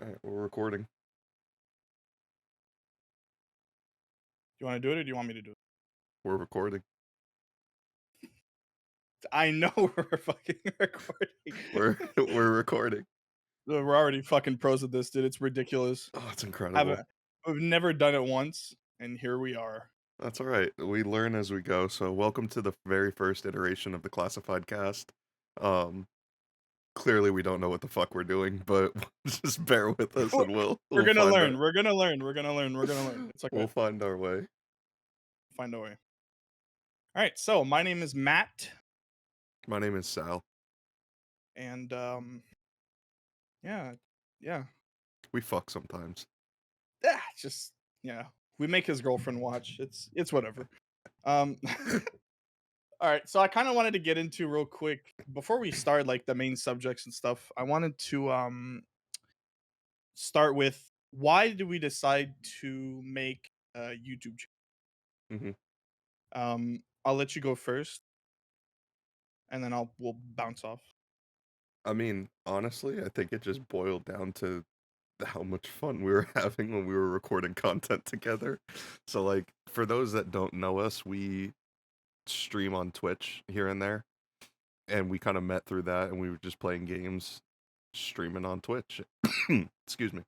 All right, we're recording. Do you want to do it or do you want me to do it? We're recording. I know we're fucking recording. We're recording. We're already fucking pros at this, dude. It's ridiculous. Oh, it's incredible. Haven't We've never done it once, and here we are. That's all right. We learn as we go. So, welcome to the very first iteration of the ClassifiedCast. Um, Clearly we don't know what the fuck we're doing, but just bear with us, and we'll We're we'll gonna find our learn. We're gonna learn. We're gonna learn. We're gonna learn. It's okay. we'll find our way. Find a way. All right. So my name is Matt, My name is Sal. and yeah, yeah, We fuck sometimes. just yeah. We make his girlfriend watch. It's whatever. Um. All right, so I kind of wanted to get into real quick before we start like the main subjects and stuff. I wanted to start with why did we decide to make a YouTube hmm channel? I'll let you go first, and then we'll bounce off. I mean, honestly, I think it just boiled down to how much fun we were having when we were recording content together. So, like, for those that don't know us, we stream on Twitch here and there, and we kind of met through that, and we were just playing games, streaming on Twitch. Excuse me.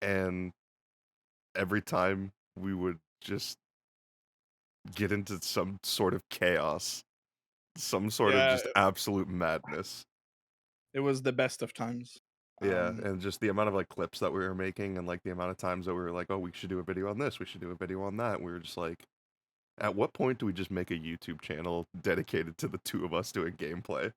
And every time we would just get into some sort of chaos, some sort of Yeah, just absolute madness. it was the best of times. Yeah, Um, and just the amount of like clips that we were making, and like the amount of times that we were like, oh, we should do a video on this, we should do a video on that. We were just like, at what point do we just make a YouTube channel dedicated to the two of us doing gameplay?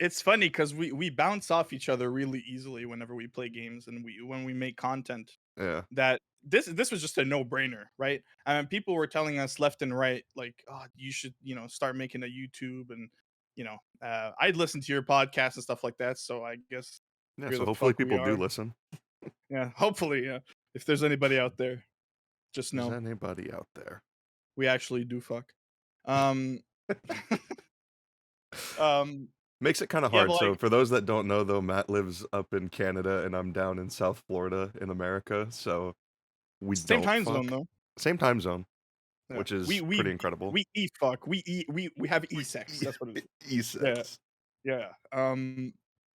it's funny because we bounce off each other really easily whenever we play games and when we make content. Yeah. That this was just a no-brainer, right? I mean, people were telling us left and right, like, "Oh, you should, start making a YouTube," and I'd listen to your podcast and stuff like that. So I guess Yeah, here so the hopefully fuck we people do are. listen. Yeah, hopefully, yeah. If there's anybody out there, just Is know anybody out there? we actually do fuck. Um, um, Makes it kind of yeah, hard. but So like for those that don't know, though, Matt lives up in Canada and I'm down in South Florida in America. So we same don't time zone fuck. though. Same time zone, Yeah, which is pretty incredible. we eat fuck. We have e-sex. That's what it is. Yeah. E6. Yeah.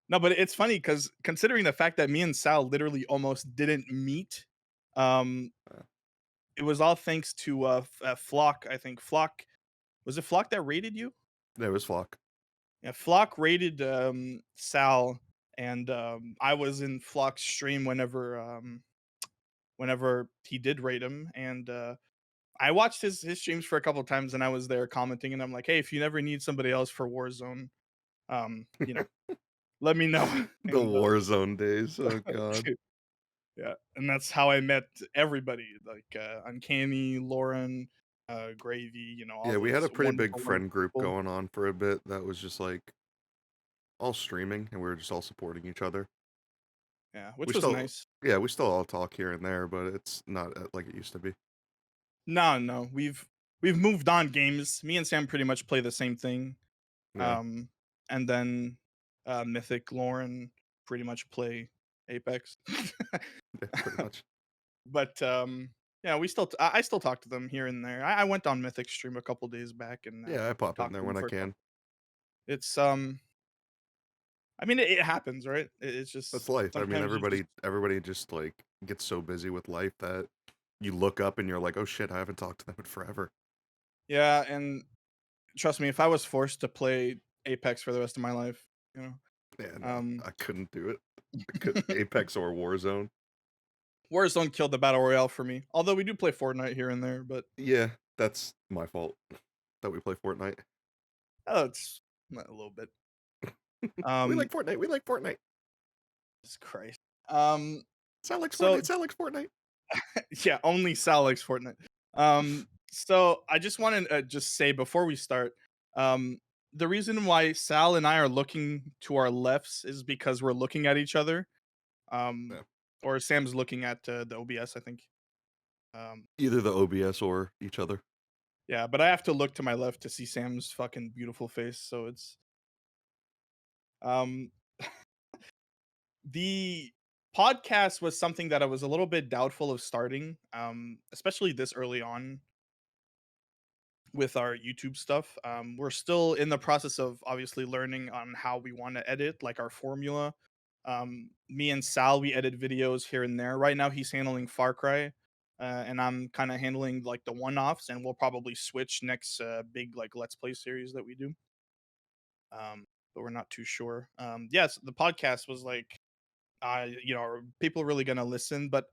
No, but it's funny because considering the fact that me and Sal literally almost didn't meet, um, Uh, it was all thanks to Flock. I think Flock was it Flock that rated you? There was Flock. Yeah, Flock rated Sal, and I was in Flock's stream whenever he did rate him, and I watched his streams for a couple times, and I was there commenting, and I'm like, hey, if you never need somebody else for Warzone, you know, let me know, The and Warzone days. Oh god. yeah, and that's how I met everybody, like, Uncanny, Lauren, Gravy, all Yeah, we had those a pretty big wonderful, wonderful friend group people. going on for a bit that was just like all streaming and we were just all supporting each other. Yeah, We which was still nice. yeah, we still all talk here and there, but it's not like it used to be. No, no, we've moved on games. Me and Sam pretty much play the same thing. Yeah. Um, and then, Mythic, Lauren pretty much play Apex. Yeah, pretty much. But, yeah, I still talk to them here and there. I went on Mythic stream a couple days back and, Yeah, I pop in talked there to them when I for a can. couple. It's, I mean, it happens, right? It's That's just life. I mean, sometimes you just everybody just like gets so busy with life that you look up and you're like, "Oh shit, I haven't talked to them in forever." yeah, and trust me, if I was forced to play Apex for the rest of my life, you know, Yeah, no, um, I couldn't do it. I couldn't Apex or Warzone. Warzone killed the battle royale for me. Although we do play Fortnite here and there, but Yeah, that's my fault that we play Fortnite. it's not a little bit. We Um, like Fortnite. We like Fortnite. Jesus Christ. Um, Sound like so Fortnite. Sound like Fortnite. yeah, only Sal likes Fortnite. So I just want to just say before we start, um, the reason why Sal and I are looking to our lefts is because we're looking at each other. Um, Yeah. or Sam's looking at the OBS, I think. Either the OBS or each other. Yeah, but I have to look to my left to see Sam's fucking beautiful face. So it's um the podcast was something that I was a little bit doubtful of starting, especially this early on with our YouTube stuff. We're still in the process of obviously learning on how we want to edit, like our formula. Me and Sal, we edit videos here and there. Right now, he's handling Far Cry, and I'm kind of handling like the one-offs, and we'll probably switch next big like Let's Play series that we do. But we're not too sure. Yes, the podcast was like, are people really gonna listen? But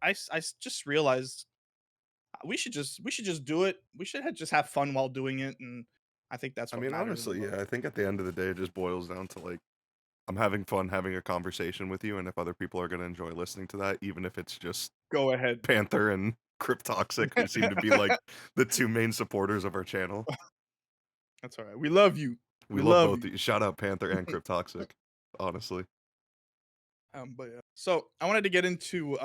just realized we should just do it. We should just have fun while doing it, and I think that's I what mean, matters the honestly, most. yeah, I think at the end of the day, it just boils down to like I'm having fun having a conversation with you, and if other people are going to enjoy listening to that, even if it's just Go ahead. Panther and Cryptoxic, who seem to be like the two main supporters of our channel. That's all right. We love you. We We love love both. you. Shout out Panther and Cryptoxic. Honestly, But yeah. So I wanted to get into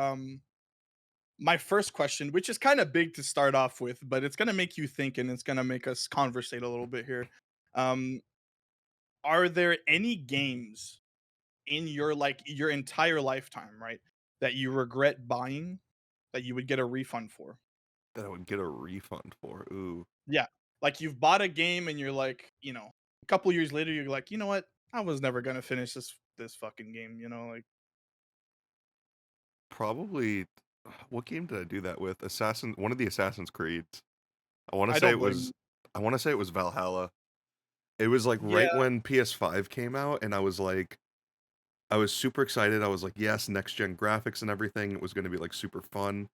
my first question, which is kind of big to start off with, but it's gonna make you think and it's gonna make us conversate a little bit here. Um, are there any games in your entire lifetime, right, that you regret buying that you would get a refund for? that I would get a refund for. Ooh, Yeah. Like you've bought a game and you're like, a couple years later, you're like, you know what? I was never gonna finish this fucking game, like probably. What game did I do that with? One of the Assassin's Creeds. I want to I say don't it blame was. you. I want to say it was Valhalla. It was like Yeah, right when PS5 came out, and I was super excited. I was like, yes, next gen graphics and everything. It was going to be like super fun.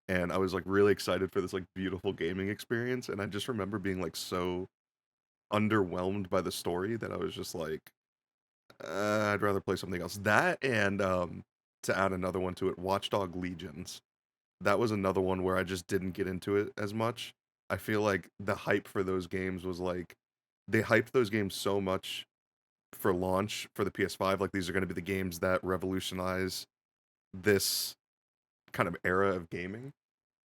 And I was like really excited for this like beautiful gaming experience. And I just remember being like so underwhelmed by the story that I was just like, I'd rather play something else. That and to add another one to it, Watchdog Legions. That was another one where I just didn't get into it as much. I feel like the hype for those games was like they hyped those games so much for launch for the PS5. Like these are going to be the games that revolutionize this kind of era of gaming.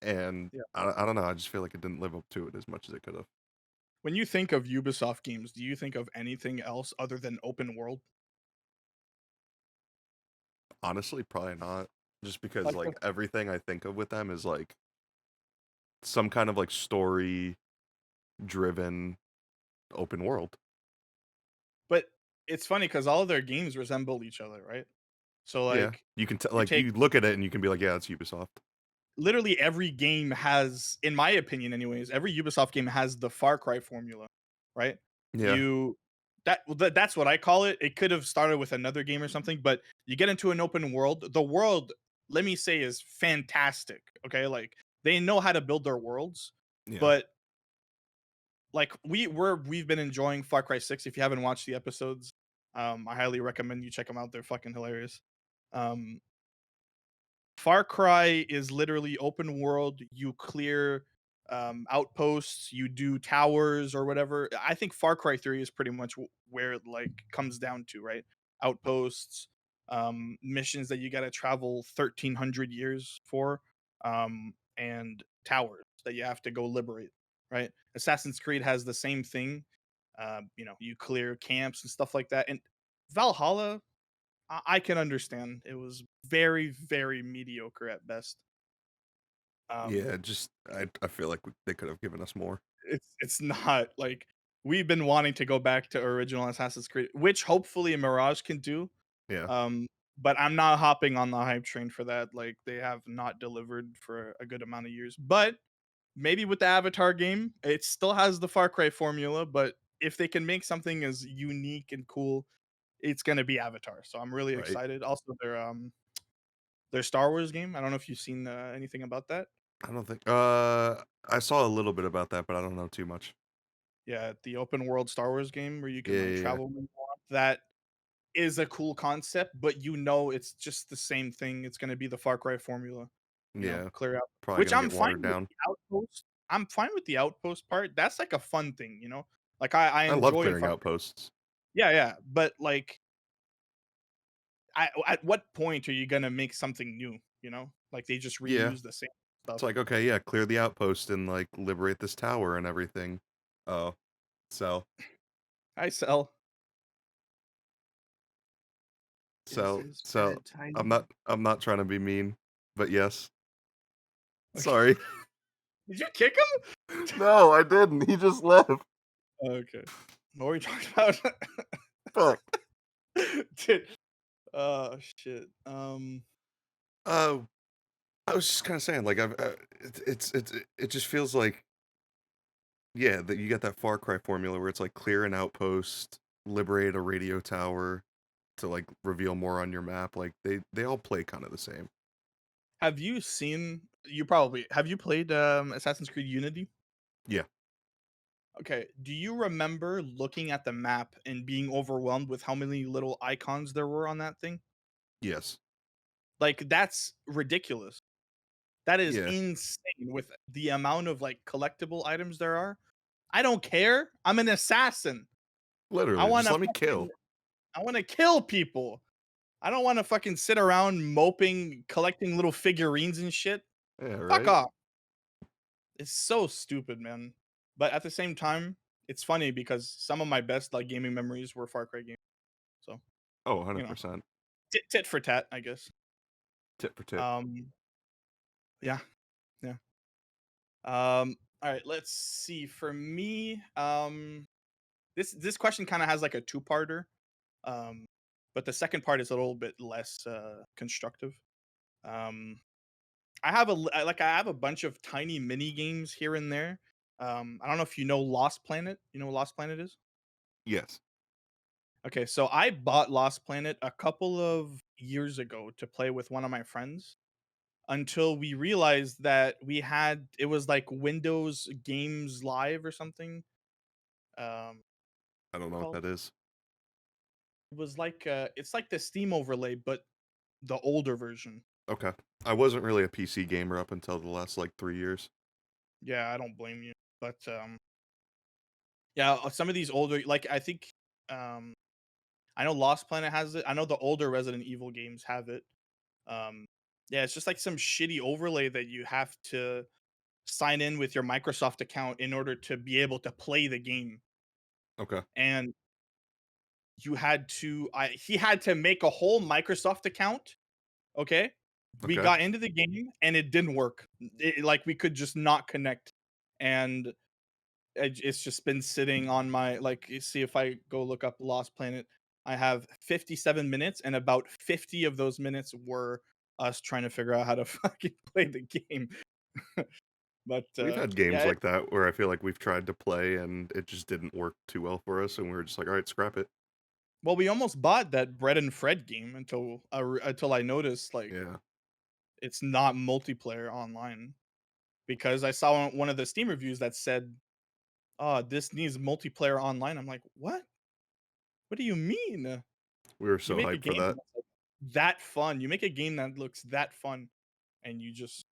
And yeah. I don't know. I just feel like it didn't live up to it as much as it could have. When you think of Ubisoft games, do you think of anything else other than open world? Honestly, probably not. Just because Like, like everything I think of with them is like some kind of like story driven open world. but it's funny because all of their games resemble each other, right? So Yeah, like, you can you like take you look at it and you can be like, yeah, it's Ubisoft. literally every game has, in my opinion, anyways, every Ubisoft game has the Far Cry formula, right? Yeah, You that's what I call it. It could have started with another game or something, but you get into an open world. The world, let me say, is fantastic. Okay, like they know how to build their worlds, yeah, but like we've been enjoying Far Cry 6. If you haven't watched the episodes, I highly recommend you check them out. They're fucking hilarious. Um, Far Cry is literally open world. You clear outposts, you do towers or whatever. I think Far Cry 3 is pretty much where it like comes down to, right? Outposts, missions that you got to travel 1300 years for, and towers that you have to go liberate, right? Assassin's Creed has the same thing. You clear camps and stuff like that. And Valhalla, I can understand. It was very, very mediocre at best. Um, yeah. Just I feel like they could have given us more. it's not like we've been wanting to go back to original Assassin's Creed, which hopefully Mirage can do. Yeah, Um, but I'm not hopping on the hype train for that. Like they have not delivered for a good amount of years. But maybe with the Avatar game, it still has the Far Cry formula. But if they can make something as unique and cool, it's gonna be Avatar. So I'm really right. excited. Also, their Star Wars game. I don't know if you've seen anything about that. I don't think. I saw a little bit about that, but I don't know too much. Yeah, the open world Star Wars game where you Yeah, can like yeah, travel when you want. That is a cool concept, but it's just the same thing. It's going to be the Far Cry formula, yeah. Yeah. clear out. Probably Which gonna I'm get fine watered with down. the outpost. I'm fine with the outpost part. That's like a fun thing. Like I I love enjoy clearing Far Cry. outposts. Yeah, yeah, but like at what point are you going to make something new? Like they just Yeah, reuse the same it's stuff. like okay, yeah, clear the outpost and like liberate this tower and everything. Oh, so I sell. Is So his so bed tiny? I'm not trying to be mean, but yes. Okay. Sorry. Did you kick him? No, I didn't. He just left. Okay. What were we talking about? Fuck. Dude. Oh shit. Uh, I was just kind of saying, like, it just feels like, yeah, that you got that Far Cry formula where it's like clear an outpost, liberate a radio tower to like reveal more on your map. Like they all play kind of the same. Have you seen you probably have you played Assassin's Creed Unity? Yeah. Okay. Do you remember looking at the map and being overwhelmed with how many little icons there were on that thing? Yes. Like that's ridiculous. That is Yeah. insane with the amount of like collectible items there are. I don't care. I'm an assassin. I Literally, want just to let me kill. I want to kill people. I don't want to fucking sit around moping collecting little figurines and shit. Yeah. Fuck Right. off. It's so stupid, man. But at the same time, it's funny because some of my best like gaming memories were Far Cry games. So, Oh, you know, 100%. tit for tat, I guess. Tit for tit. Um, yeah, yeah. All right, let's see. For me, this question kind of has like a two-parter. Um, but the second part is a little bit less constructive. Um, I have a bunch of tiny mini games here and there. I don't know if you know Lost Planet. You know what Lost Planet is? Yes. Okay, so I bought Lost Planet a couple of years ago to play with one of my friends until we realized that we had it was like Windows Games Live or something. I don't What's it know what called? that is. It was like it's like the Steam overlay, but the older version. Okay. I wasn't really a PC gamer up until the last like 3 years. Yeah, I don't blame you. But yeah, some of these older like I think um I know Lost Planet has it. I know the older Resident Evil games have it. Um yeah, it's just like some shitty overlay that you have to sign in with your Microsoft account in order to be able to play the game. Okay. And you had to he had to make a whole Microsoft account. Okay. We Okay. got into the game and it didn't work. Like we could just not connect. And it's just been sitting on my like you see if I go look up Lost Planet, I have 57 minutes and about 50 of those minutes were us trying to figure out how to fucking play the game. But We've had games yeah, like that where I feel like we've tried to play and it just didn't work too well for us, and we were just like, all right, scrap it. well we almost bought that Bread and Fred game until I noticed like Yeah. it's not multiplayer online because I saw one of the Steam reviews that said, "Oh, this needs multiplayer online." I'm like, "What? What do you mean? We were You so make a hyped for game that. that's like that fun. You make a game that looks that fun, and you just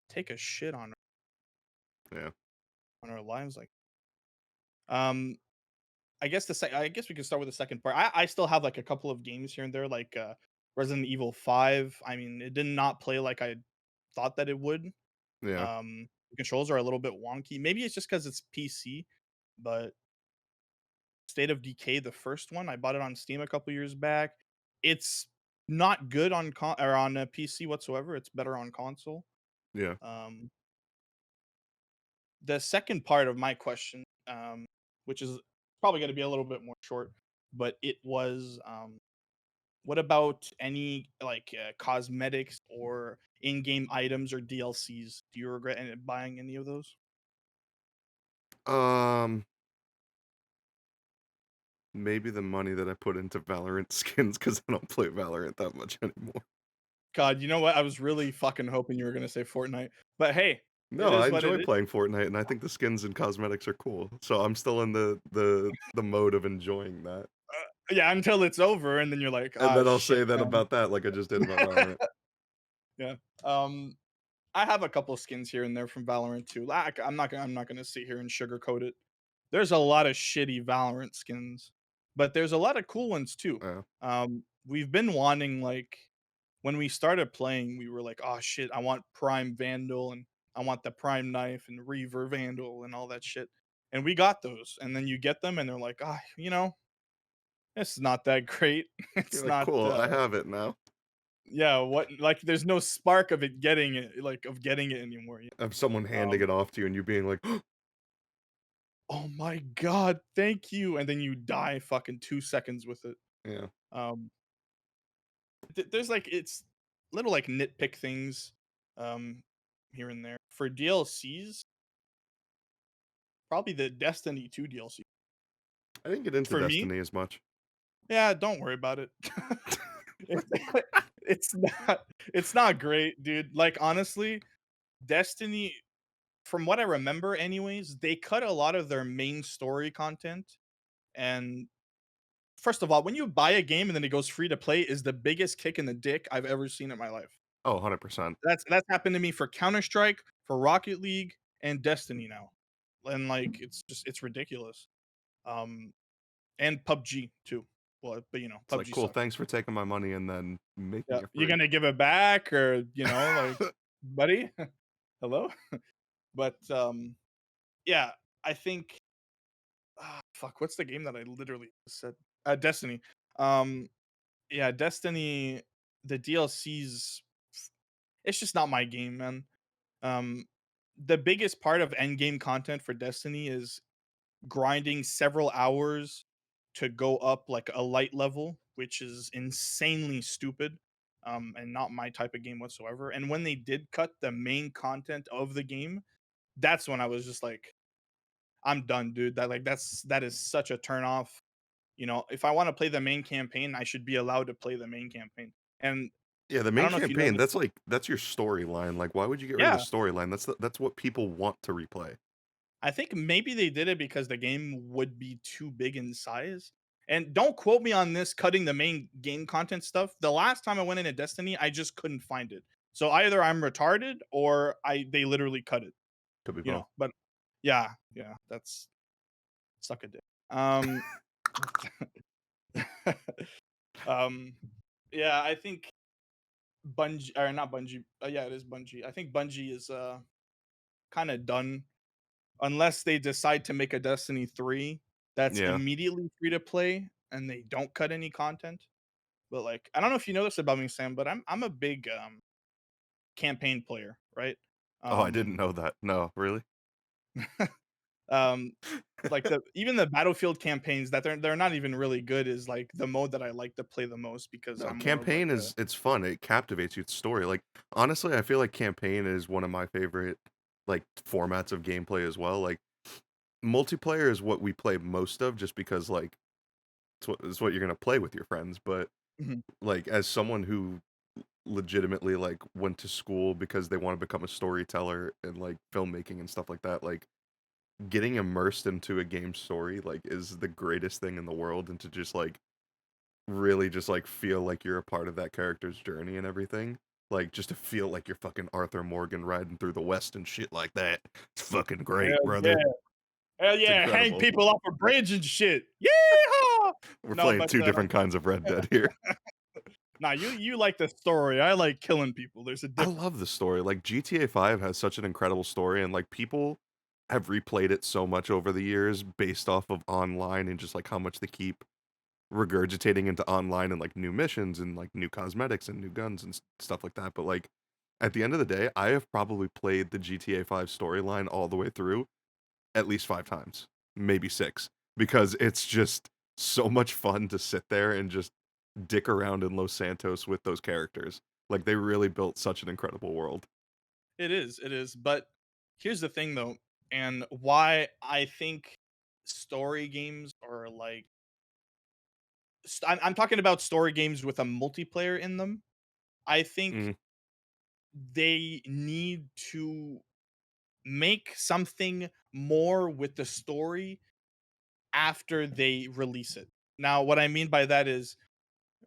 take a shit Yeah. on our lives like." Um, I guess we could start with the second part. I still have like a couple of games here and there, like Resident Evil 5. I mean, it did not play like I thought that it would. Yeah. The controls are a little bit wonky. Maybe it's just because it's PC, but State of Decay, the first one, I bought it on Steam a couple years back. It's not good on on a PC whatsoever. It's better on console. Yeah. Um, the second part of my question, which is probably going to be a little bit more short, but it was, what about any like cosmetics or in-game items or DLCs? Do you regret buying any of those? Um, Maybe the money that I put into Valorant skins because I don't play Valorant that much anymore. God, you know what? I was really fucking hoping you were gonna say Fortnite, but hey, it No, I is what it enjoy is. playing Fortnite, and I think the skins and cosmetics are cool. So I'm still in the mode of enjoying that. Yeah, until it's over, and then you're like, And ah, then I'll shit, say that man. about that, like I just did about Valorant. Yeah. I have a couple skins here and there from Valorant too. Like, I'm not gonna sit here and sugarcoat it. There's a lot of shitty Valorant skins, but there's a lot of cool ones too. Yeah, We've been wanting like when we started playing, we were like, oh shit, I want Prime Vandal and I want the Prime Knife and Reaver Vandal and all that shit. And we got those, and then you get them, and they're like, ah, you know, It's not that great. You're It's like, not, cool, I have it now. yeah, what like, there's no spark of it getting it like, of getting it anymore, Of someone handing um, it off to you and you being like, "Oh my god, thank you," and then you die fucking 2 seconds with it. yeah. Um, there's, like it's little, like, nitpick things, um, here and there. For DLCs, probably the Destiny 2 DLC. I didn't get into For me, Destiny as much. yeah, don't worry about it. It's it's not great, dude. Like, honestly, Destiny, from what I remember anyways, they cut a lot of their main story content, and first of all, when you buy a game and then it goes free to play is the biggest kick in the dick I've ever seen in my life. Oh, 100%. That's happened to me for Counter-Strike, for Rocket League, and Destiny now. And, like, it's ridiculous. Um, and PUBG too. Well, but, It's like, PUBG cool, sucks. thanks for taking my money and then making Yeah, it you free. gonna give it back or, like, buddy, hello? But, yeah, I think fuck, what's the game that I literally just said? Destiny. Um, yeah, Destiny, the DLCs, it's just not my game, man. Um, the biggest part of end game content for Destiny is grinding several hours to go up like a light level, which is insanely stupid. And not my type of game whatsoever. And when they did cut the main content of the game, that's when I was just like, I'm done, dude. That is such a turn off. If I want to play the main campaign, I should be allowed to play the main campaign. And Yeah, the I main don't know if you know campaign, this. that's like that's your storyline. Like, why would you get rid of the Yeah, storyline? That's what people want to replay. I think maybe they did it because the game would be too big in size. And don't quote me on this cutting the main game content stuff. The last time I went into Destiny, I just couldn't find it. So either I'm retarded or they literally cut it, Could be both. But yeah, yeah, that's suck a dick. Um um yeah, I think Bungie or not Bungie. Yeah, it is Bungie. I think Bungie is kind of done unless they decide to make a Destiny 3 that's Yeah. immediately free to play and they don't cut any content. But like, I don't know if you know this about me, Sam, but I'm a big campaign player, right? Oh, I didn't Um know that. No, really? um like even the Battlefield campaigns that they're not even really good is like the mode that I like to play the most because No, I'm more of like campaign a it's fun. It captivates you. It's story. Like, honestly, I feel like campaign is one of my favorite like formats of gameplay as well. Like, multiplayer is what we play most of just because like it's what you're gonna play with your friends. But Mhm. like as someone who legitimately like went to school because they want to become a storyteller and like filmmaking and stuff like that, like getting immersed into a game story like is the greatest thing in the world, and to just like really just like feel like you're a part of that character's journey and everything. Like just to feel like you're fucking Arthur Morgan riding through the West and shit like that. It's fucking great, Hell yeah. brother. Hell It's yeah, hang incredible. people off a bridge and shit. Yeehaw! We're No, playing but two different kinds of Red Dead here. nah, you like the story. I like killing people. There's a I difference. love the story. Like GTA 5 has such an incredible story, and like people have replayed it so much over the years based off of online and just like how much they keep regurgitating into online and like new missions and like new cosmetics and new guns and stuff like that. But like at the end of the day, I have probably played the GTA 5 storyline all the way through at least 5 times, maybe six, because it's just so much fun to sit there and just dick around in Los Santos with those characters. Like they really built such an incredible world. It is. But here's the thing though, and why I think story games are like I'm talking about story games with a multiplayer in them. I think Mm, they need to make something more with the story after they release it. Now, what I mean by that is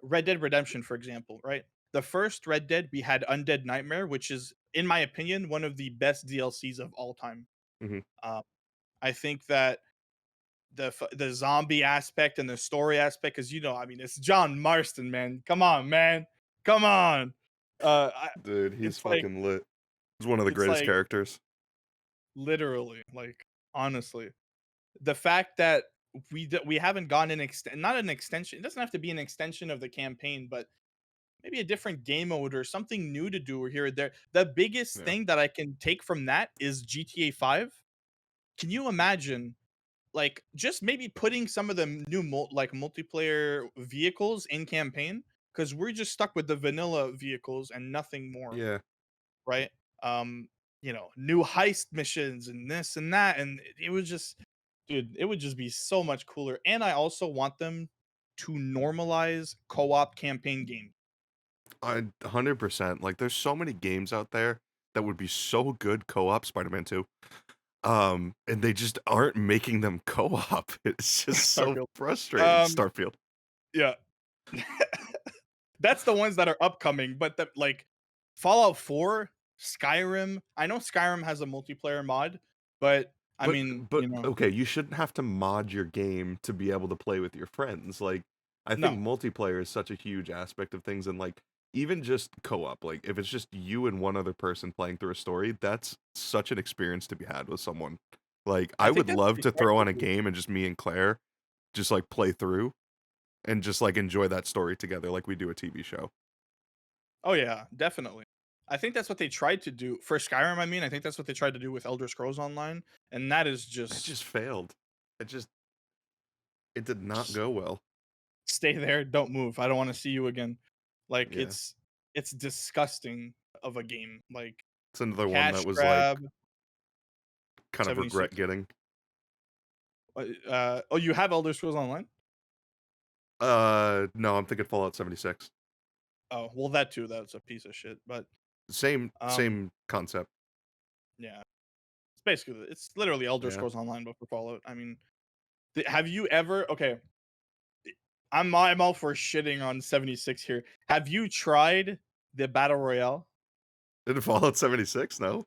Red Dead Redemption, for example, right? The first Red Dead, we had Undead Nightmare, which is, in my opinion, one of the best DLCs of all time. mhm. Uh, I think that the zombie aspect and the story aspect, because I mean, it's John Marston, man. Come on, man. Come on. I, Dude, he's it's like fucking lit. He's one of the it's greatest like characters. literally, like honestly, the fact that we haven't gone an extent, not an extension. It doesn't have to be an extension of the campaign, but maybe a different game mode or something new to do here or there. The biggest Yeah. thing that I can take from that is GTA 5. Can you imagine, like, just maybe putting some of the new multiplayer vehicles in campaign, because we're just stuck with the vanilla vehicles and nothing more, Yeah. right? Um, new heist missions and this and that, and it would just, dude, it would just be so much cooler. And I also want them to normalize co-op campaign games. 100%. Like, there's so many games out there that would be so good co-op. Spider-Man 2. And they just aren't making them co-op. It's just so Starfield. frustrating. Um, Starfield. yeah. That's the ones that are upcoming, but the like Fallout 4, Skyrim. I know Skyrim has a multiplayer mod, but I But mean, but okay, you shouldn't have to mod your game to be able to play with your friends. Like, I think no. multiplayer is such a huge aspect of things, and like even just co-op, like if it's just you and one other person playing through a story, that's such an experience to be had with someone. Like, I I think would that's what love they to tried throw to on a do. game and just me and Claire just like play through and just like enjoy that story together like we do a TV show. Oh yeah, definitely. I think that's what they tried to do for Skyrim. I mean, I think that's what they tried to do with Elder Scrolls Online, and that is It just just failed. It did not s- go well. stay there, don't move. I don't want to see you again. Like Yeah. it's disgusting of a game. Like It's another one that cash was like grab kind of regret 76. getting. Oh, you have Elder Scrolls Online? No, I'm thinking Fallout 76. Oh, well, that too. That's a piece of shit. But Same um, same concept. yeah, it's literally Elder Yeah. Scrolls Online, but for Fallout. I mean, have you ever? Okay, I'm all for shitting on 76 here. Have you tried the battle royale? In Fallout 76? No.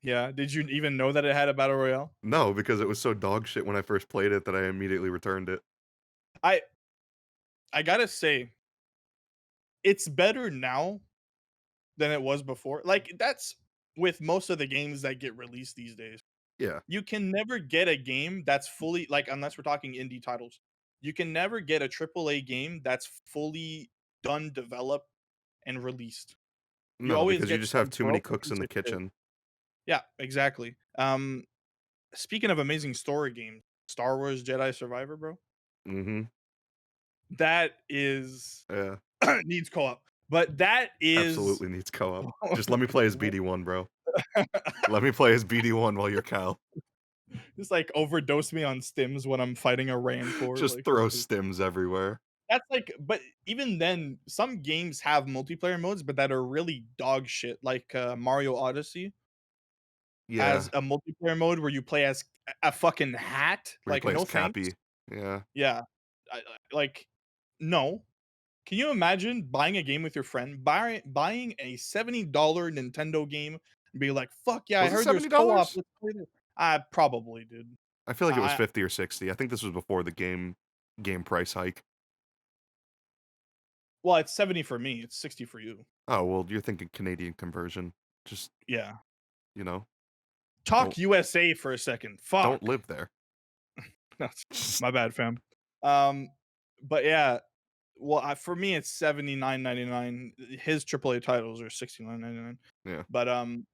Yeah. Did you even know that it had a battle royale? No, because it was so dog shit when I first played it that I immediately returned it. I I gotta say, it's better now than it was before. Like that's with most of the games that get released these days. Yeah. You can never get a game that's fully, like, unless we're talking indie titles. You can never get a AAA game that's fully done, developed, and released. You No, always because you get just have some too many broke cooks in piece the of shit. kitchen. Yeah, exactly. Speaking of amazing story games, Star Wars Jedi Survivor, bro. Mhm. That is Yeah. needs co-op. But that is Absolutely needs co-op. Just let me play as BD1, bro. Let me play as BD1 while you're Cal. just like overdose me on stims when I'm fighting a Rancor. Just Like throw stims everywhere. that's like, but even then, some games have multiplayer modes, but that are really dog shit. Like Mario Odyssey has Yeah. a multiplayer mode where you play as a fucking hat. Where you Like, play as no thanks. Cappy. Yeah. Yeah, like no. Can you imagine buying a game with your friend, buying a $70 Nintendo game, and be like, "Fuck yeah, I Was it heard there's co-op. $70? Let's play this." I probably, dude. I feel like it was I 50 or 60. I think this was before the game price hike. Well, it's 70 for me. It's 60 for you. Oh, well, you're thinking Canadian conversion. Just, Yeah. you know, Talk don't USA for a second. don't Fuck. live there. No, Just my bad, fam. Um, but yeah, well, for me, it's 79.99. His AAA titles are 69.99. yeah. But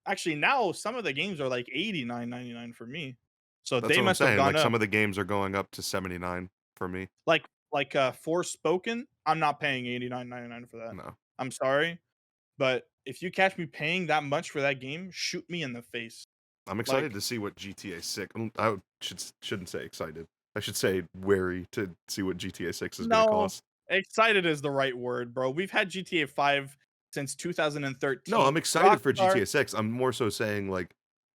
actually, now some of the games are like 89.99 for me. So That's they what I'm must have saying. gone Like, up. some of the games are going up to 79 for me. Forspoken. I'm not paying 89.99 for that. No. I'm sorry, but if you catch me paying that much for that game, shoot me in the face. I'm excited Like to see what GTA 6. Shouldn't say excited. I should say wary to see what GTA 6 is going to no, cost. excited is the right word, bro. We've had GTA 5 since No, I'm 2013. excited for Rockstar. GTA 6. I'm more so saying like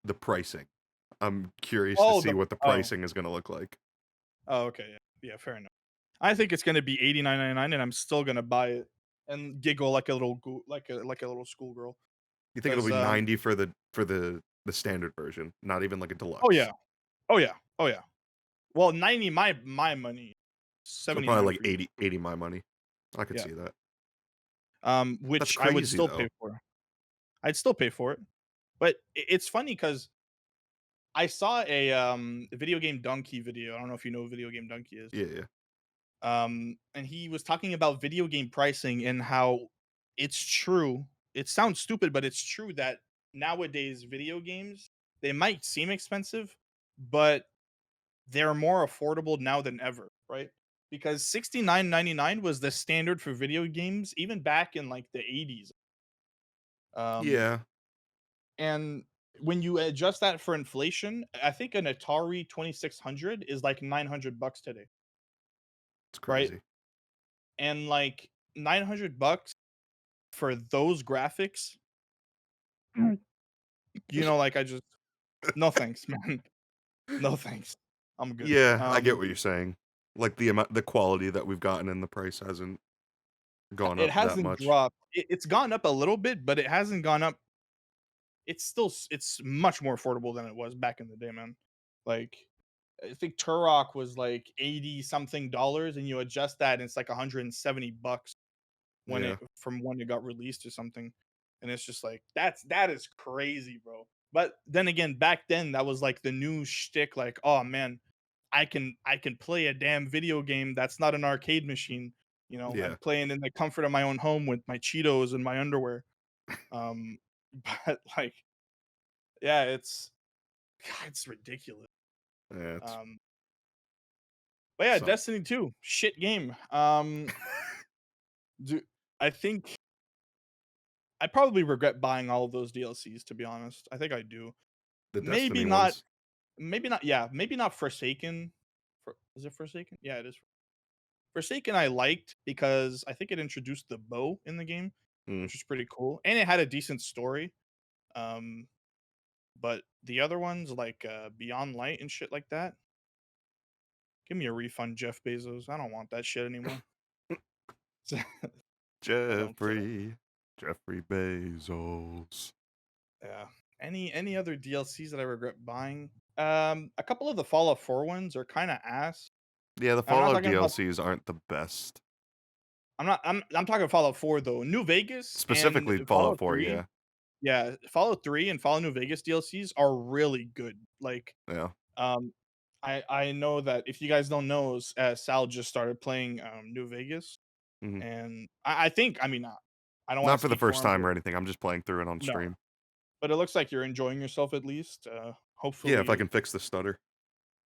the pricing. I'm curious to Oh, see what the oh, pricing is going to look like. oh, okay, yeah, fair enough. I think it's gonna be 89.99, and I'm still gonna buy it and giggle like a like a little schoolgirl. You think it'll Cause be 90 for the standard version, not even like a oh deluxe. yeah, oh yeah, oh yeah. Well, 90 my money, So probably 79 like for you. 80 my money. I could Yeah. see that. That's Which I would crazy still pay though. for. I'd still pay for it. But it's funny because I saw a video game donkey video. I don't know if you know what video game donkey is. Yeah, yeah. And he was talking about video game pricing and how it's true. It sounds stupid, but it's true that nowadays video games, they might seem expensive, but they're more affordable now than ever, right? Because 69.99 was the standard for video games even back in like the 80s. Um Yeah, and when you adjust that for inflation, I think an Atari 2600 is like 900 bucks today, it's right? crazy. And like 900 bucks for those graphics, like I just no thanks, man. No thanks. I'm good. Yeah, I get what you're saying. Like the quality that we've gotten and the price hasn't gone It up that hasn't much. dropped. It's gone up a little bit, but it hasn't gone up. It's still it's much more affordable than it was back in the day, man. Like I think Turok was like 80 something dollars and you adjust that and it's like 170 bucks when Yeah, it from when it got released or something. And it's just like that is crazy, bro. But then again, back then that was like the new shtick, like, oh man, I can play a damn video game that's not an arcade machine. I'm yeah, playing in the comfort of my own home with my Cheetos and my underwear. Um, but like, yeah, God, it's ridiculous. yeah. It's Um, but yeah, some. Destiny 2, shit game. Do I think I probably regret buying all of those DLCs, to be honest. I think I do. The Maybe Destiny not ones. maybe not Forsaken. Is it Forsaken? Yeah, it is. Forsaken I liked because I think it introduced the bow in the game, Mm, which was pretty cool, and it had a decent story. Um, but the other ones like Beyond Light and shit like that, give me a refund, Jeff Bezos. I don't want that shit anymore. I don't care. Jeffrey Bezos. Yeah. Any other DLCs that I regret buying? A couple of the Fallout 4 ones are kind of ass. Yeah, the I'm not Fallout talking about. DLCs aren't the best. I'm talking Fallout 4 though. New Vegas and Specifically Fallout Fallout 4, 3. yeah. Yeah, Fallout 3 and Fallout New Vegas DLCs are really good. Like, Yeah. um, I know that if you guys don't know, Sal just started playing New Vegas, Mhm. and I think I mean I don't want Not to for the speak for first him, time but or anything. I'm just playing through it on no, stream. but it looks like you're enjoying yourself at least. Yeah, if I Hopefully, can fix the stutter.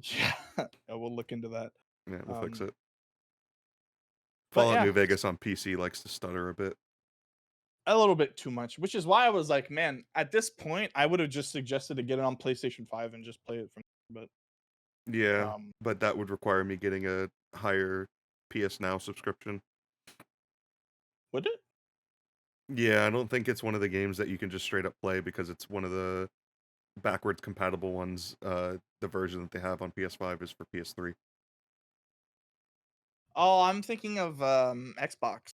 yeah, we'll look into that. Yeah, we'll fix Um, it. but Fallout yeah, New Vegas on PC likes to stutter a bit. a little bit too much, which is why I was like, man, at this point, I would have just suggested to get it on PlayStation 5 and just play it from. But Yeah, um, but that would require me getting a higher PS Now subscription. would it? Yeah, I don't think it's one of the games that you can just straight up play because it's one of the backwards compatible ones. The version that they have on PS5 is for PS3. Oh, I'm thinking of Xbox.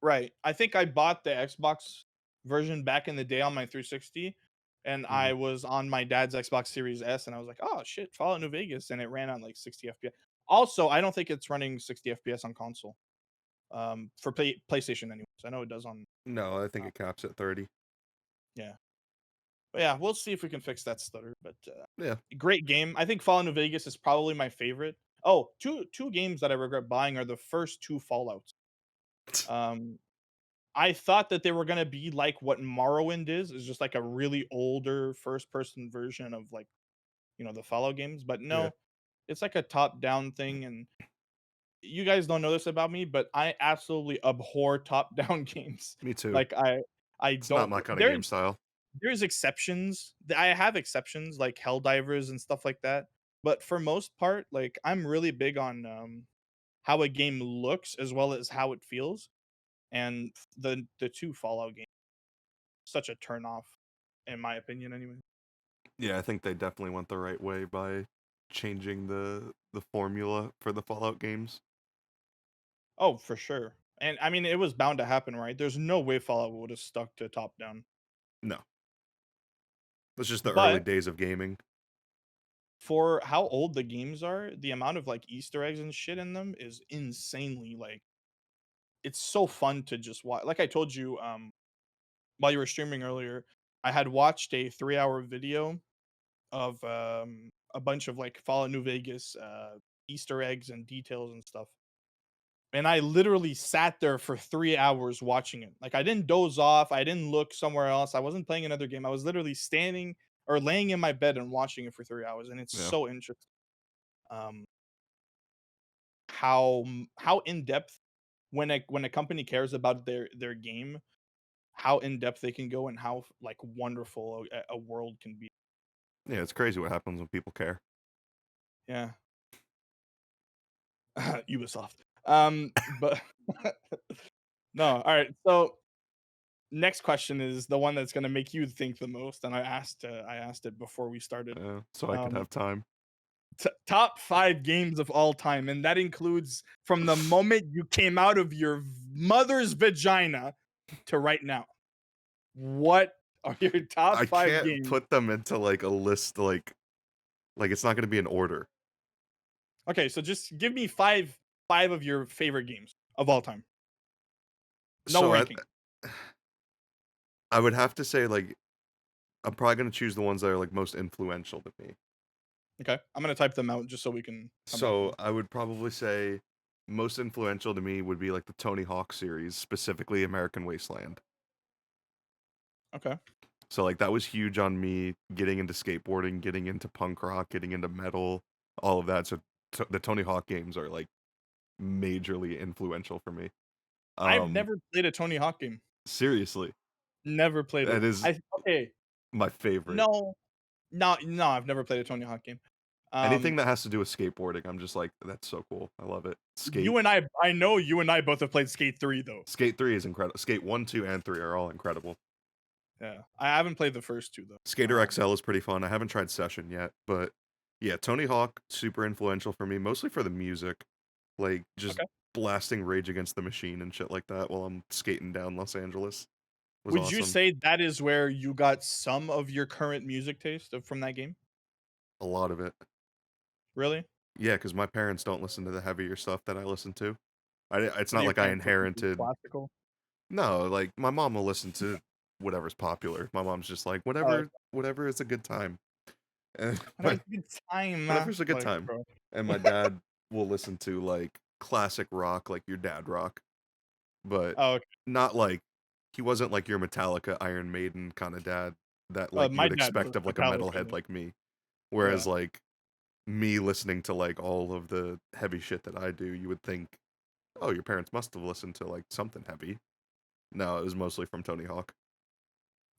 Right. I think I bought the Xbox version back in the day on my 360, and Mhm. I was on my dad's Xbox Series S, and I was like, "Oh shit, Fallout New Vegas," and it ran on like 60 FPS. Also, I don't think it's running 60 FPS on console. For PlayStation, anyways. I know it does on. No, I think Uh, it caps at 30. yeah, but yeah, we'll see if we can fix that stutter. But Yeah. great game. I think Fallout New Vegas is probably my favorite. Oh, two games that I regret buying are the first two Fallouts. Um, I thought that they were gonna be like what Morrowind is just like a really older first person version of like, the Fallout games, but Yeah. no, it's like a top down thing. And you guys don't know this about me, but I absolutely abhor top down games. Me too. Like I It's not don't my kind of game there's style. there's exceptions. I have exceptions like Helldivers and stuff like that. But for most part, like I'm really big on how a game looks as well as how it feels. And the two Fallout games such a turn off, in my opinion, anyway. Yeah, I think they definitely went the right way by changing the formula for the Fallout games. Oh, for sure. And I mean, it was bound to happen, right? There's no way Fallout would have stuck to top down. No, it's just the early But days of gaming. for how old the games are, the amount of like Easter eggs and shit in them is insanely like it's so fun to just watch. Like I told you, while you were streaming earlier, I had watched a 3-hour video of a bunch of like Fallout New Vegas Easter eggs and details and stuff. And I literally sat there for 3 hours watching it. Like, I didn't doze off, I didn't look somewhere else, I wasn't playing another game, I was literally standing or laying in my bed and watching it for 3 hours, and it's Yeah. so interesting, um, how in depth when a company cares about their game, how in depth they can go and how like wonderful a world can be. Yeah, it's crazy what happens when people care. Yeah. Ubisoft. But no, alright, so next question is the one that's gonna make you think the most, and I asked it before we started. So I could Um, have time. top 5 games of all time, and that includes from the moment you came out of your mother's vagina to right now. What are your top I 5 can't games? put them into like a list like it's not gonna be in order. Okay, so just give me 5 of your favorite games of all time. No So ranking. I would have to say like I'm probably gonna choose the ones that are like most influential to me. Okay, I'm gonna type them out just so we can come back to So them. I would probably say most influential to me would be like the Tony Hawk series, specifically American Wasteland. Okay. So like that was huge on me getting into skateboarding, getting into punk rock, getting into metal, all of that. So the Tony Hawk games are like majorly influential for me. I've Um never played a Tony Hawk game. Seriously, Never played it. that is Okay, my favorite. no, no, I've never played a Tony Hawk game. Anything Um, that has to do with skateboarding, I'm just like that's so cool. I love it. I know you and I both have played Skate 3 though. Skate 3 is incredible. Skate 1, 2 and 3 are all incredible. Yeah, I haven't played the first 2 though. Skater XL is pretty fun. I haven't tried Session yet, but yeah, Tony Hawk super influential for me, mostly for the music, like just Okay. blasting Rage Against the Machine and shit like that while I'm skating down Los Angeles was Would you awesome. say that is where you got some of your current music taste from that game? A lot of it. Really? Yeah, because my parents don't listen to the heavier stuff that I listen to. It's What do not your like I parents listen to? inherited. Classical? No, like my mom will listen to whatever's popular. My mom's just like Oh, whatever is a good time. And when I was a good time, whatever's a good like, time. bro. And my dad will listen to like classic rock, like your dad rock, but Oh, okay. not like he wasn't like your Metallica, Iron Maiden kind of dad that like you My would dad was expect of like a Metallica. metalhead like me. Yeah. Whereas like me listening to like all of the heavy shit that I do, you would think, oh, your parents must have listened to like something heavy. No, it was mostly from Tony Hawk.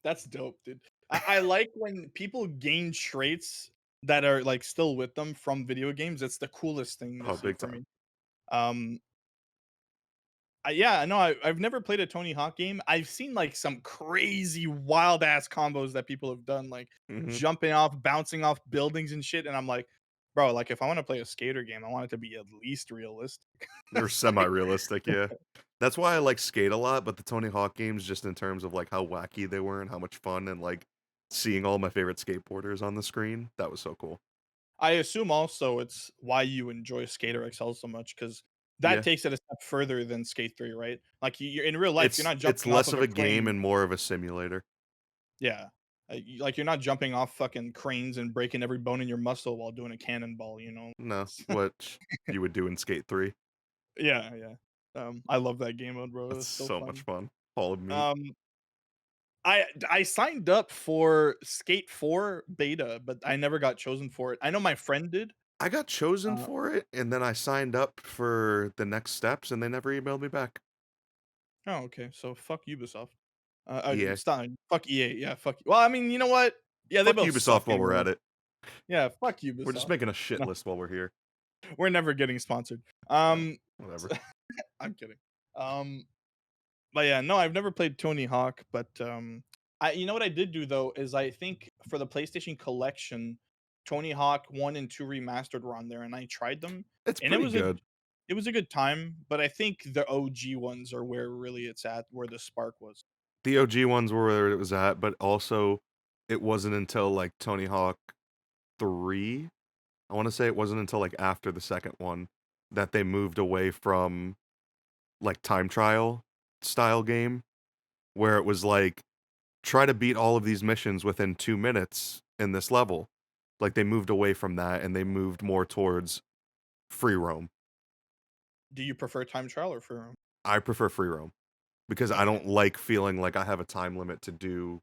That's dope, dude. I like when people gain traits that are like still with them from video games. It's the coolest thing to Oh, see big for time. me. Um, yeah, no, I've never played a Tony Hawk game. I've seen like some crazy wild ass combos that people have done, like Hmm. jumping off, bouncing off buildings and shit. And I'm like, bro, like if I want to play a skater game, I want it to be at least realistic. They're It's like, semi-realistic, yeah. That's why I like Skate a lot, but the Tony Hawk games, just in terms of like how wacky they were and how much fun and like seeing all my favorite skateboarders on the screen, that was so cool. I assume also it's why you enjoy Skater XL so much because that Yeah, takes it a step further than Skate 3, right? Like you're in real life, you're not it's jumping off less of of a a game crane. and more of a simulator. Yeah. Like you're not jumping off fucking cranes and breaking every bone in your muscle while doing a cannonball, you know? No, what you would do in Skate 3. Yeah, yeah. I love that game mode, bro. That's It's so so much fun. fun. Hall of Meat. Um, I signed up for Skate 4 beta, but I never got chosen for it. I know my friend did. I got chosen Uh, for it, and then I signed up for the next steps, and they never emailed me back. oh, okay. So fuck Ubisoft. EA. Stop. Fuck EA. Yeah, fuck. Well, I mean, you know what? Yeah, they Fuck both suck Ubisoft while we're anyway. at it. Yeah, fuck We're just Ubisoft. making a shit No, list while we're here. we're never getting sponsored. Whatever. I'm kidding. Um, but yeah, no, I've never played Tony Hawk, but I you know what I did do though is I think for the PlayStation Collection, Tony Hawk 1 and 2 remastered were on there, and I tried them, It's and pretty good. it was a good time. But I think the OG ones are where really it's at, where the spark was. The OG ones were where it was at, but also it wasn't until like Tony Hawk 3. I want to say it wasn't until like after the second one that they moved away from like time trial style game where it was like try to beat all of these missions within 2 minutes in this level. Like they moved away from that and they moved more towards free roam. Do you prefer time trial or free roam? I prefer free roam because I Okay. don't like feeling like I have a time limit to do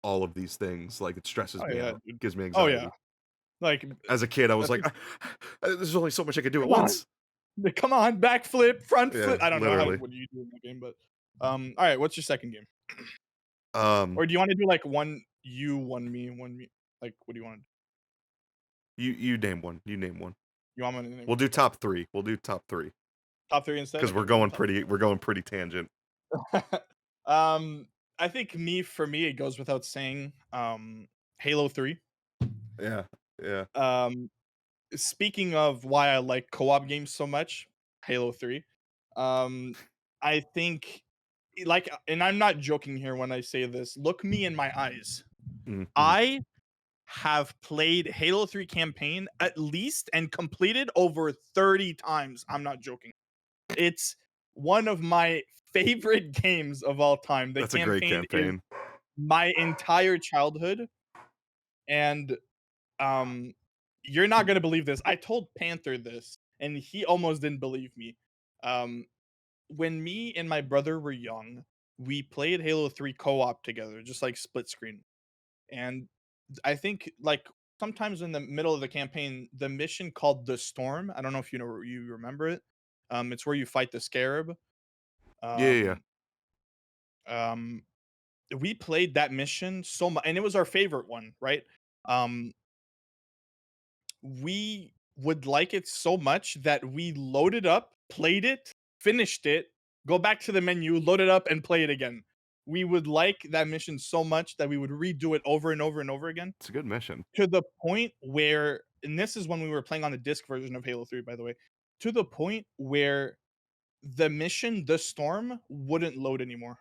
all of these things. Like it stresses Oh me yeah, out, dude. gives me Oh yeah. anxiety. Like As a kid, I I was like, think "There's only so much I could do at come on. once." Come on, backflip, front Yeah, flip. I don't know how literally. what you do in the game, but all right, what's your second game? Um, Or do you want to do like one you, one me, one me? Like what do you want to do? you name one. You name one. You want me to name We'll one? do Okay. top three. We'll do top three Top 3 instead? because Okay, we'll do top we're going pretty tangent. 3. I think for me it goes without saying Halo 3. Yeah, yeah. Um Speaking of why I like co-op games so much, Halo 3. Um I think and I'm not joking here when I say this. Look me in my eyes. Mhm. I have played Halo 3 campaign at least and completed over 30 times. I'm not joking. It's one of my favorite games of all time. The That's a great campaign is campaign. my entire childhood, and um you're not going to believe this. I told Panther this and he almost didn't believe me. Um when me and my brother were young, we played Halo 3 co-op together, just like split screen. And I think like sometimes in the middle of the campaign, the mission called the Storm. I don't know if you remember it. It's where you fight the Scarab. Yeah, yeah, yeah. Um, um, we played that mission so much, and it was our favorite one, right? Um, we would like it so much that we loaded up, played it, finished it, go back to the menu, load it up, and play it again. We would like that mission so much that we would redo it over and over and over again. It's a good mission. To the point where, and this is when we were playing on the disc version of Halo 3, by the way, to the point where the mission, The Storm, wouldn't load anymore.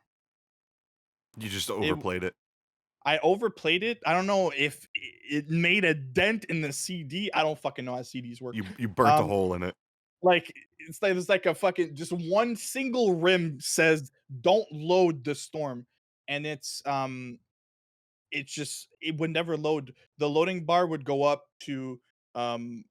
You just It overplayed it. I overplayed it. I don't know if it made a dent in the CD. I don't fucking know how CDs work. You burnt a Um, hole in it. like it's like a fucking just one single rim says don't load The Storm, and it's just it would never load. The loading bar would go up to um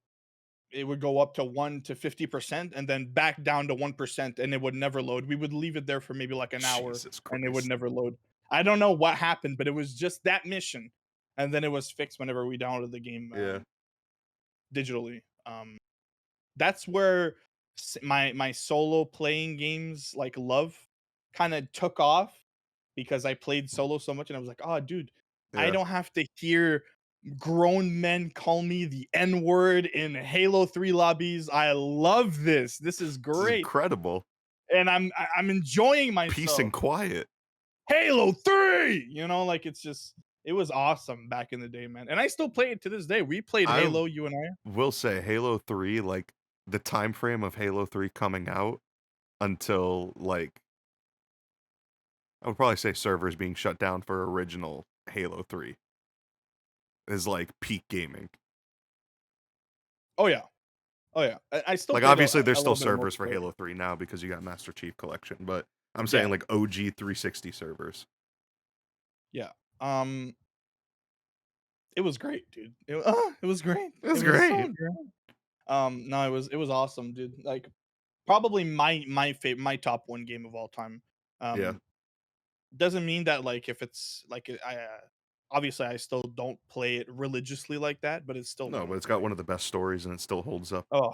it would go up to 1 to 50% and then back down to 1% and it would never load. We would leave it there for maybe like an hour Jesus and it would Christ. never load. I don't know what happened, but it was just that mission. And then it was fixed whenever we downloaded the game Yeah. digitally. That's where my solo playing games like love kind of took off because I played solo so much and I was like, "Oh, dude, I Yeah. don't have to hear grown men call me the N word in Halo 3 lobbies. I love this. This is This is great." incredible. And I'm enjoying Peace and myself. quiet. Halo 3, like it was awesome back in the day, man. And I still play it to this day. We played I Halo, you and I. will say Halo 3, like the time frame of Halo 3 coming out until like I would probably say servers being shut down for original Halo 3 is like peak gaming. Oh yeah. Oh yeah. I still Like played a, obviously there's a still little bit of servers for multiplayer. Halo 3 now because you got Master Chief Collection, but I'm Yeah. saying like OG 360 servers. Yeah. Um it was great, dude. It was great. It That's was so great. great. No, it was awesome, dude. Like probably my top one game of all time. Yeah. Um, doesn't mean that like if it's like obviously I still don't play it religiously like that, but it's still No, one but of it's the got great. one of the best stories and it still holds up. Oh,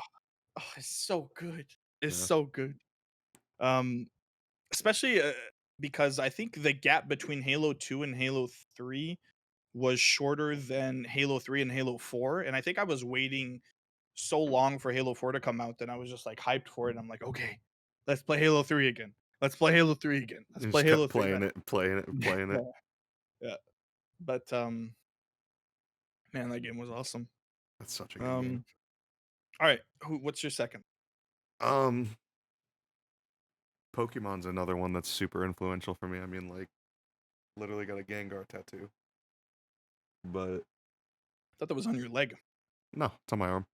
it's so good. It's Yeah. so good. Um, Especially because I think the gap between Halo 2 and Halo 3 was shorter than Halo 3 and Halo 4, and I think I was waiting so long for Halo 4 to come out that I was just like hyped for it. I'm like, okay, let's play Halo 3 again. Let's play Halo 3 again. Let's You play just Halo kept 3. playing it and playing it and Yeah, playing it. yeah. But man, that game was awesome. That's such a good game. Um, all right, what's your second? Um, Pokemon's another one that's super influential for me. I mean, like, literally got a Gengar tattoo. But I thought that was on your leg. no, it's on my arm.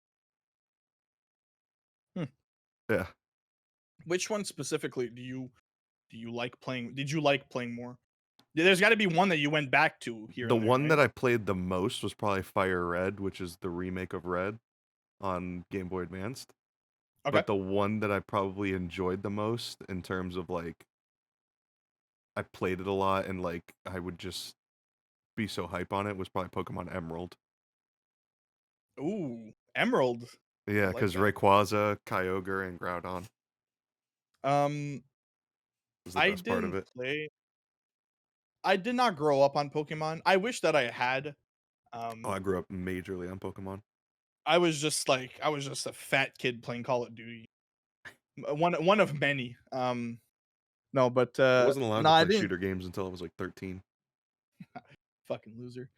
Hmm. Yeah. Which one specifically do you like playing? Did you like playing more? Yeah, there's got to be one that you went back to here The and there, one right? that I played the most was probably Fire Red, which is the remake of Red on Game Boy Advanced. Okay. But the one that I probably enjoyed the most in terms of like I played it a lot and like I would just be so hype on it was probably Pokemon Emerald. Ooh, Emerald. I Yeah, like because that. Rayquaza, Kyogre, and Groudon Um, was the I best part of didn't it. play. I did not grow up on Pokemon. I wish that I had. Oh, Um, I grew up majorly on Pokemon. I was just a fat kid playing Call of Duty. One of many. No, but I wasn't allowed no, to I play didn't. shooter games until I was like 13. Fucking loser.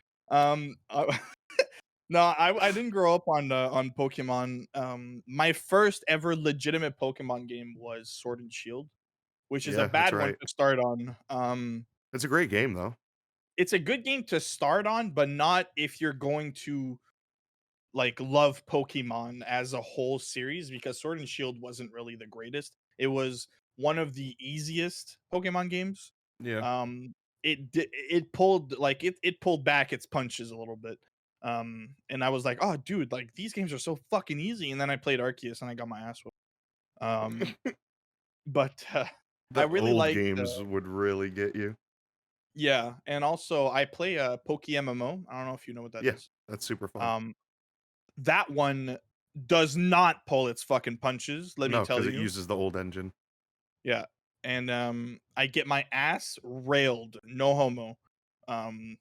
No, I didn't grow up on Pokemon. My first ever legitimate Pokemon game was Sword and Shield, which is a Yeah, that's bad one right. to start on. It's a great game though. It's a good game to start on, but not if you're going to like love Pokemon as a whole series because Sword and Shield wasn't really the greatest. It was one of the easiest Pokemon games. Yeah. Um, it pulled like it pulled back its punches a little bit. And I was like, oh, dude, like these games are so fucking easy. And then I played Arceus and I got my ass whooped. Um, but I The really old liked, games would really get you. yeah, and also I play a Poke MMO. I don't know if you know what that Yeah, is. that's super fun. Um, That one does not pull its fucking punches, let me No, tell because it you. uses the old engine. Yeah, and, I get my ass railed, no homo. Um,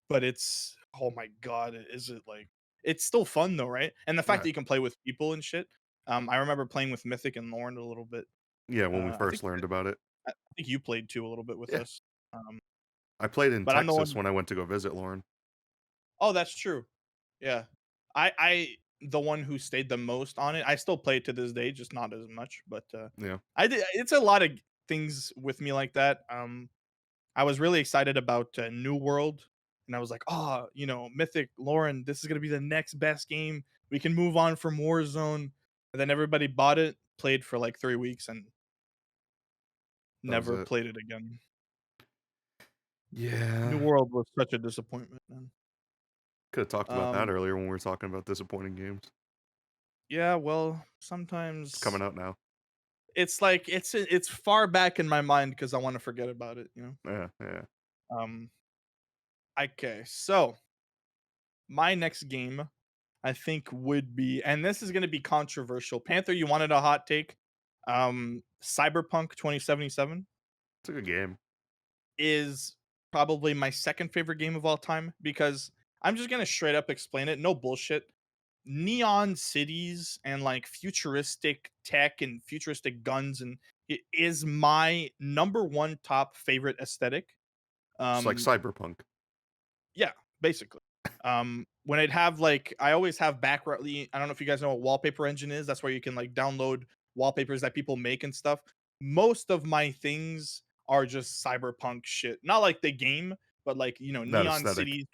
but it's oh my god, is it like it's still fun though, right? And the fact Yeah, that you can play with people and shit. I remember playing with Mythic and Lauren a little bit. yeah. When we I think first learned about it. I think you played too a little bit with Yeah, us. Um, I played in but I'm the Texas one. when I went to go visit Lauren. Oh, that's true. Yeah. I the one who stayed the most on it. I still play it to this day, just not as much, but, Yeah, I did it's a lot of things with me like that. I was really excited about, New World, and I was like, "Oh, you know, Mythic, Lauren, this is gonna be the next best game. We can move on from Warzone." And then everybody bought it, played for, like, 3 weeks, and that was never it. played it again. New Yeah, World was such a disappointment, man. could have talked about that Um, earlier when we were talking about disappointing games. yeah, well, It's coming sometimes out now. it's like it's far back in my mind because I wanna forget about it, you know? Yeah, yeah. Um, okay, so my next game I think would be and this is gonna be controversial. Panther, you wanted a hot take? Cyberpunk 2077 It's a good game. is probably my second favorite game of all time because I'm just gonna straight up explain it, no bullshit. Neon cities and like futuristic tech and futuristic guns and it is my number one top favorite aesthetic. Just like Um, Cyberpunk. Yeah, basically. When I'd have like I always have background. I don't know if you guys know what wallpaper engine is. That's where you can like download wallpapers that people make and stuff. Most of my things are just cyberpunk shit. Not like the game, but like That neon aesthetic cities,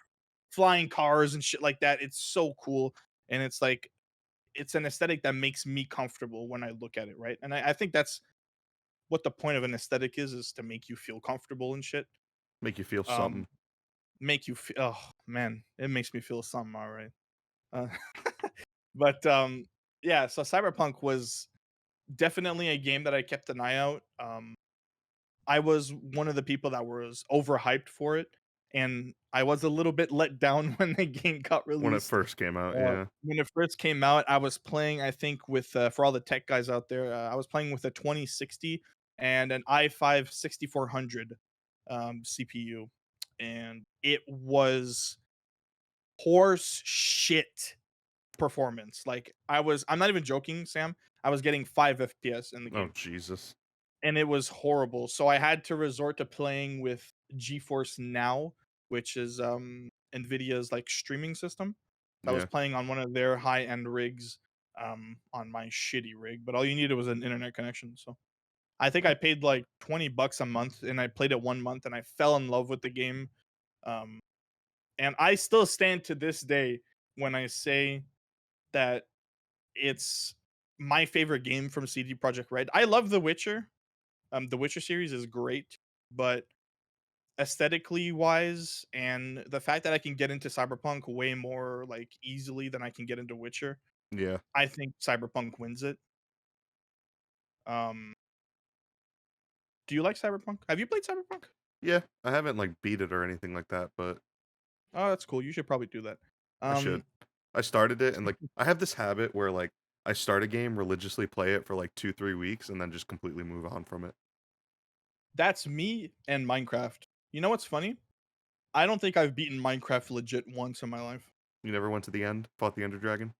flying cars and shit like that. It's so cool, and it's like it's an aesthetic that makes me comfortable when I look at it, right? And I think that's what the point of an aesthetic is to make you feel comfortable and shit. make you feel Um, something. Make you feel oh, man, it makes me feel something, alright. Uh, but, yeah, so Cyberpunk was definitely a game that I kept an eye out. I was one of the people that was overhyped for it, and I was a little bit let down when the game got When it released. first came out, yeah. When it first came out, I was playing, I think, with, for all the tech guys out there, I was playing with a 2060 and an i5 6400, CPU, and it was horse shit performance. Like I'm not even joking, Sam. I was getting 5 FPS in the Oh game Jesus. and it was horrible. So I had to resort to playing with GeForce Now, which is Nvidia's like streaming system. I was Yeah. playing on one of their high-end rigs on my shitty rig, but all you needed was an internet connection. So I think I paid like $20 a month and I played it 1 month and I fell in love with the game. Um and I still stand to this day when I say that it's my favorite game from CD Projekt Red. I love The Witcher. The Witcher series is great, but aesthetically wise, and the fact that I can get into Cyberpunk way more like easily than I can get into Witcher, Yeah. I think Cyberpunk wins it. Um, do you like Cyberpunk? Have you played Cyberpunk? Yeah, I haven't, like, beat it or anything like that, but Oh, that's cool. You should probably do that. I should. Um, I started it and, like, I have this habit where, like, I start a game, religiously play it for, like, 2, 3 weeks, and then just completely move on from it. that's me and Minecraft. You know what's funny? I don't think I've beaten Minecraft legit once in my life. You never went to the end? Fought the Ender Dragon?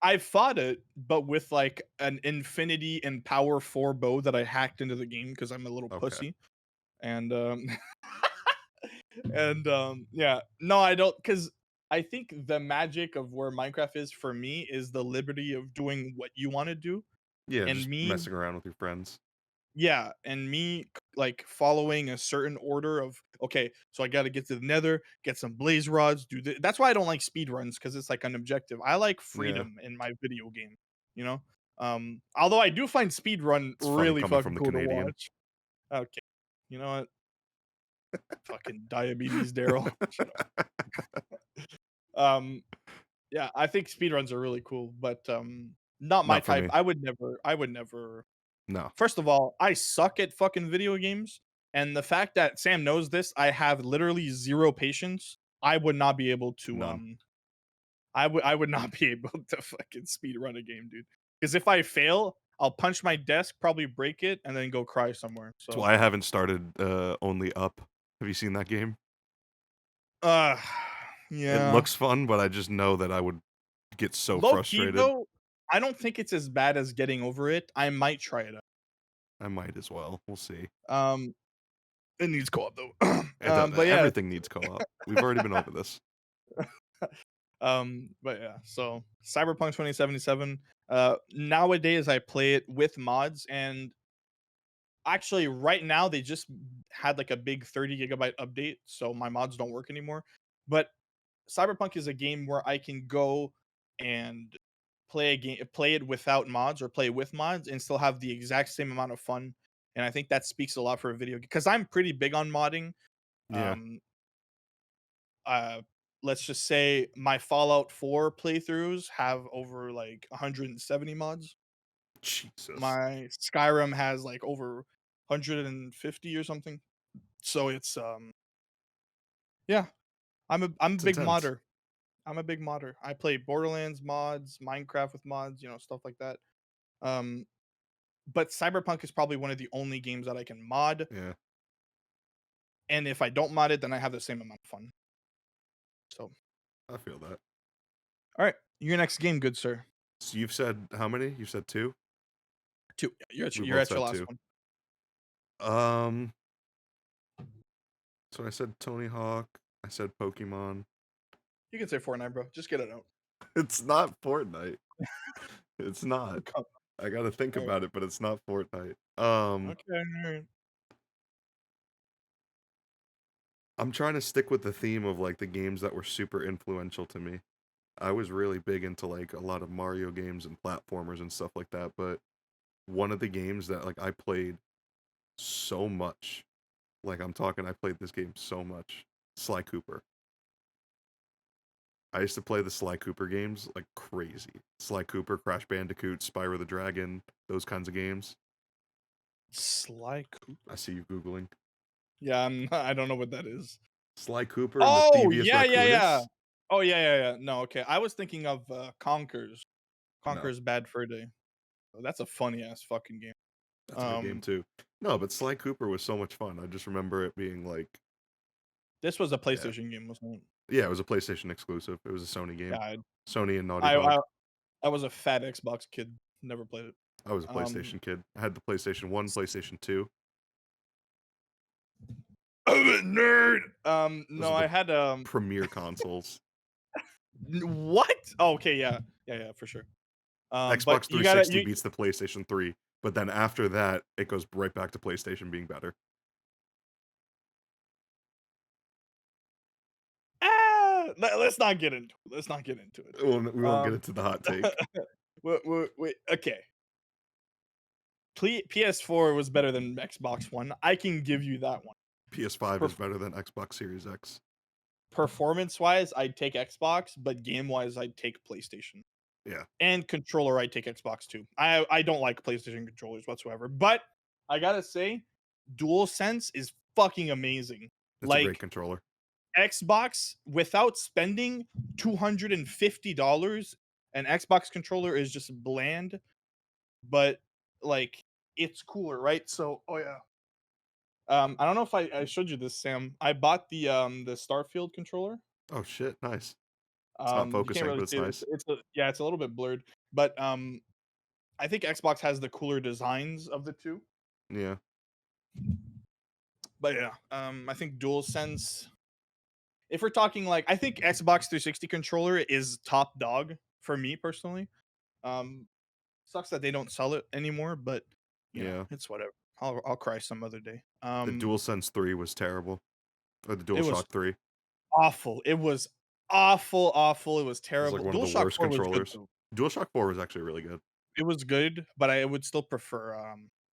I fought it, but with like an infinity and power 4 bow that I hacked into the game because I'm a little Okay. pussy. And yeah. No, I don't, because I think the magic of where Minecraft is for me is the liberty of doing what you want to do. Yeah, And just me, messing around with your friends. yeah, and like following a certain order of okay, so I got to get to the Nether, get some blaze rods, that's why I don't like speed runs because it's like an objective. I like Yeah. freedom in my video game, you know. Although I do find speed run It's funny really coming from fucking the cool to Canadian. watch. Okay, you know what? Fucking diabetes, Daryl. Shut up. Um, yeah, I think speed runs are really cool, but not my Not for type. me. I would never. No. First of all, I suck at fucking video games, and the fact that Sam knows this, I have literally 0 patience. I would not be able to, None. I would not be able to fucking speed run a game, dude. Because if I fail, I'll punch my desk, probably break it, and then go cry somewhere. That's So, why I haven't started, Only Up. Have you seen that game? uh, It yeah. looks fun, but I just know that I would get so Low key frustrated. though, I don't think it's as bad as Getting Over It. I might try it out. I might as well. We'll see. Um, it needs co-op though. It does, But yeah, everything needs co-op. We've already been over this. but yeah, so Cyberpunk 2077. Nowadays I play it with mods, and actually right now they just had like a big 30 GB update, so my mods don't work anymore. But Cyberpunk is a game where I can go and play it without mods or play with mods and still have the exact same amount of fun. And I think that speaks a lot for a video game because I'm pretty big on modding. Yeah. Um, uh let's just say my Fallout 4 playthroughs have over like 170 mods. Jesus. My Skyrim has like over 150 or something. So it's yeah, I'm a It's big intense. modder. I'm a big modder. I play Borderlands mods, Minecraft with mods, stuff like that. Um but Cyberpunk is probably one of the only games that I can mod, Yeah, and if I don't mod it then I have the same amount of fun. So, I feel that. all right, your next game, good sir. So you've said how many? You said 2? 2. We You're both at your said last 2. one. Um, so I said Tony Hawk, I said Pokemon. You can say Fortnite, bro. Just get it out. It's not Fortnite. It's not. Come I gotta think on. All right. about it, but it's not Fortnite. Okay. All right. I'm trying to stick with the theme of, like, the games that were super influential to me. I was really big into, like, a lot of Mario games and platformers and stuff like that, but one of the games that, like, I played so much, like, I'm talking I played this game so much, Sly Cooper. I used to play the Sly Cooper games like crazy. Sly Cooper, Crash Bandicoot, Spyro the Dragon, those kinds of games. Sly I Cooper. see you Googling. Yeah, I don't know what that is. Sly Cooper and Oh, Mischievous yeah, yeah, yeah. Raccoonus? Oh, yeah, yeah, yeah. No, okay. I was thinking of Conkers. No, Conker's Bad Fur Day. Oh, that's a funny ass fucking game. that's a good game Um, too. No, but Sly Cooper was so much fun. I just remember it being like, this was a yeah. PlayStation game, wasn't it? Yeah, it was a PlayStation exclusive. It was a Sony game. Yeah, Sony and Naughty I Dog. I, I was a fat Xbox kid. Never played it. I was a Um, PlayStation kid. I had the PlayStation 1, PlayStation 2. I'm a nerd. Those No, are I the had premier consoles. what? Oh, okay, yeah, yeah, yeah, for sure. But Xbox you gotta 360 you beats the PlayStation 3, but then after that, it goes right back to PlayStation being better. let's not get into it. Let's not get into it. We won't get Um, into the hot take. wait, okay. PS4 was better than Xbox One. I can give you that one. PS5 is Perf- better than Xbox Series X. Performance wise, I'd take Xbox, but game wise, I'd take PlayStation. Yeah, And controller, I'd take Xbox too. I don't like PlayStation controllers whatsoever, but I gotta say, DualSense is fucking amazing. it's a great Like controller. Xbox, without spending $250, an Xbox controller is just bland, but like it's cooler, right? So, oh yeah. I don't know if I showed you this, Sam. I bought the Starfield controller. Oh shit, nice. It's not You can't focusing, really but it's see it. nice. Yeah, it's a little bit blurred, but I think Xbox has the cooler designs of the two. Yeah, But yeah, I think DualSense. If we're talking like, I think Xbox 360 controller is top dog for me personally. Um, Sucks that they don't sell it anymore, but yeah. it's whatever. I'll cry some other day. The DualSense 3 was terrible, or the It was DualShock 3. It awful. It was awful, awful. It was was like terrible. one of the DualShock worst 4 was good controllers. though. DualShock 4 was actually really good. It was good, but I would still prefer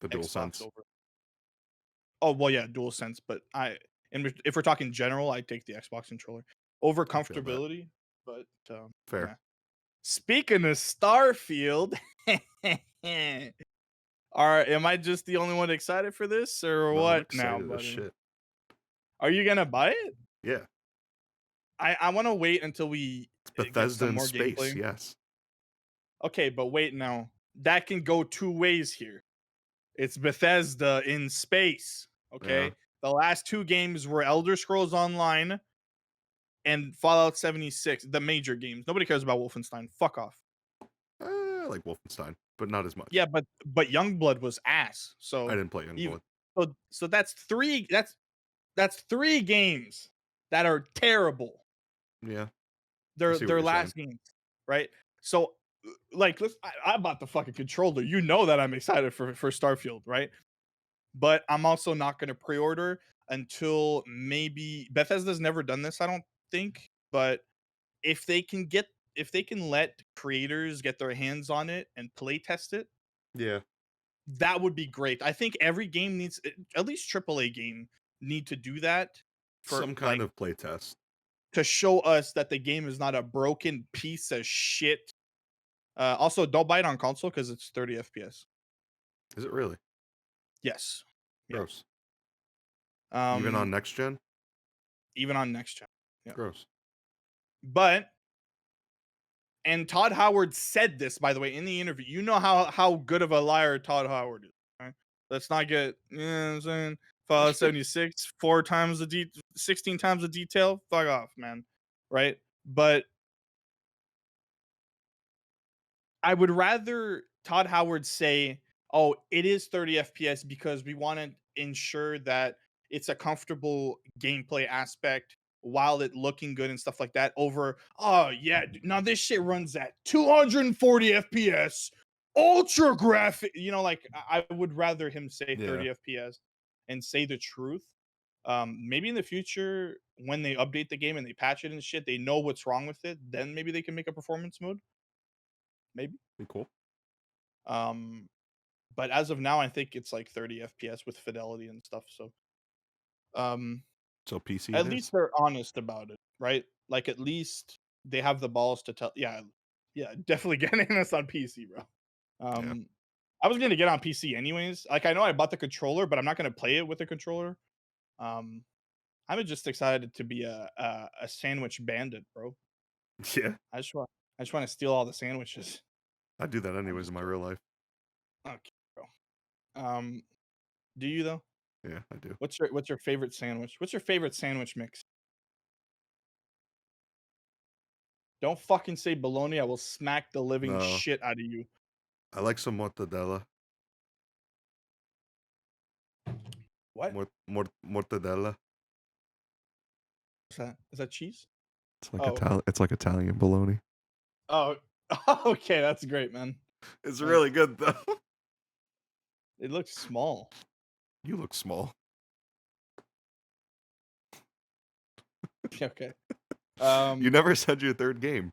The Xbox DualSense. over. Oh well, yeah, DualSense, but if we're talking general, I'd take the Xbox controller over I feel that. comfortability. But Fair. yeah. Speaking of Starfield, am I just the only one excited for this, or No, I'm what now, excited as buddy? shit. Are you gonna buy it? Yeah, I want to wait until we it's get Bethesda some in more space. gameplay. Yes. Okay, but wait now. That can go two ways here. It's Bethesda in space. Yeah. Okay. The last two games were Elder Scrolls Online and Fallout 76, the major games. Nobody cares about Wolfenstein. Fuck off. I like Wolfenstein, but not as much. Yeah, but Youngblood was ass. I So didn't play even Youngblood. so that's three games that are terrible. Yeah, I Their see what their you're saying. last games, right? So like I bought the fucking controller. You know that I'm excited for Starfield, right? But I'm also not going to pre-order until maybe Bethesda's never done this, I don't think, but if they can let creators get their hands on it and play test it, Yeah, that would be great. I think every game needs, at least AAA game need to do that for some kind like of playtest. to show us that the game is not a broken piece of shit. Also, don't buy it on console because it's 30 FPS. Is it really? Yes. Yeah. Gross. Even on Um, next gen? Even on next gen. Yeah. Gross. But and Todd Howard said this, by the way, in the interview. You know how good of a liar Todd Howard is. Right? Let's not get, you know what I'm saying? Fallout 76, 16 times the detail. Fuck off, man. Right? But I would rather Todd Howard say, "Oh, it is 30 FPS because we want to ensure that it's a comfortable gameplay aspect while it looking good and stuff like that." Over, "Oh yeah, now this shit runs at 240 FPS, ultra graphic." Like I would rather him say Yeah, 30 FPS and say the truth. Maybe in the future when they update the game and they patch it and shit, they know what's wrong with it. Then maybe they can make a performance mode. Maybe. be cool. Um, but as of now, I think it's like 30 FPS with fidelity and stuff. So, um, So PC it at is. least they're honest about it, right? Like at least they have the balls to tell. Yeah, yeah, definitely getting this on PC, bro. Yeah. Um, I was gonna get on PC anyways. Like I know I bought the controller, but I'm not gonna play it with the controller. Um, I'm just excited to be a sandwich bandit, bro. Yeah. I just want to steal all the sandwiches. I do that I'm anyways in just my joking. real life. Okay, bro. Do you though? Yeah, I do. What's your favorite sandwich? What's your favorite sandwich mix? Don't fucking say bologna. I will smack the living No, shit out of you. I like some mortadella. What? Mortadella. What's that? Is that cheese? It's like Oh. It's like Italian bologna. Oh. Okay, that's great, man. It's Nice. really good though. It looks small. You look small. Okay. You Um. never said your third game.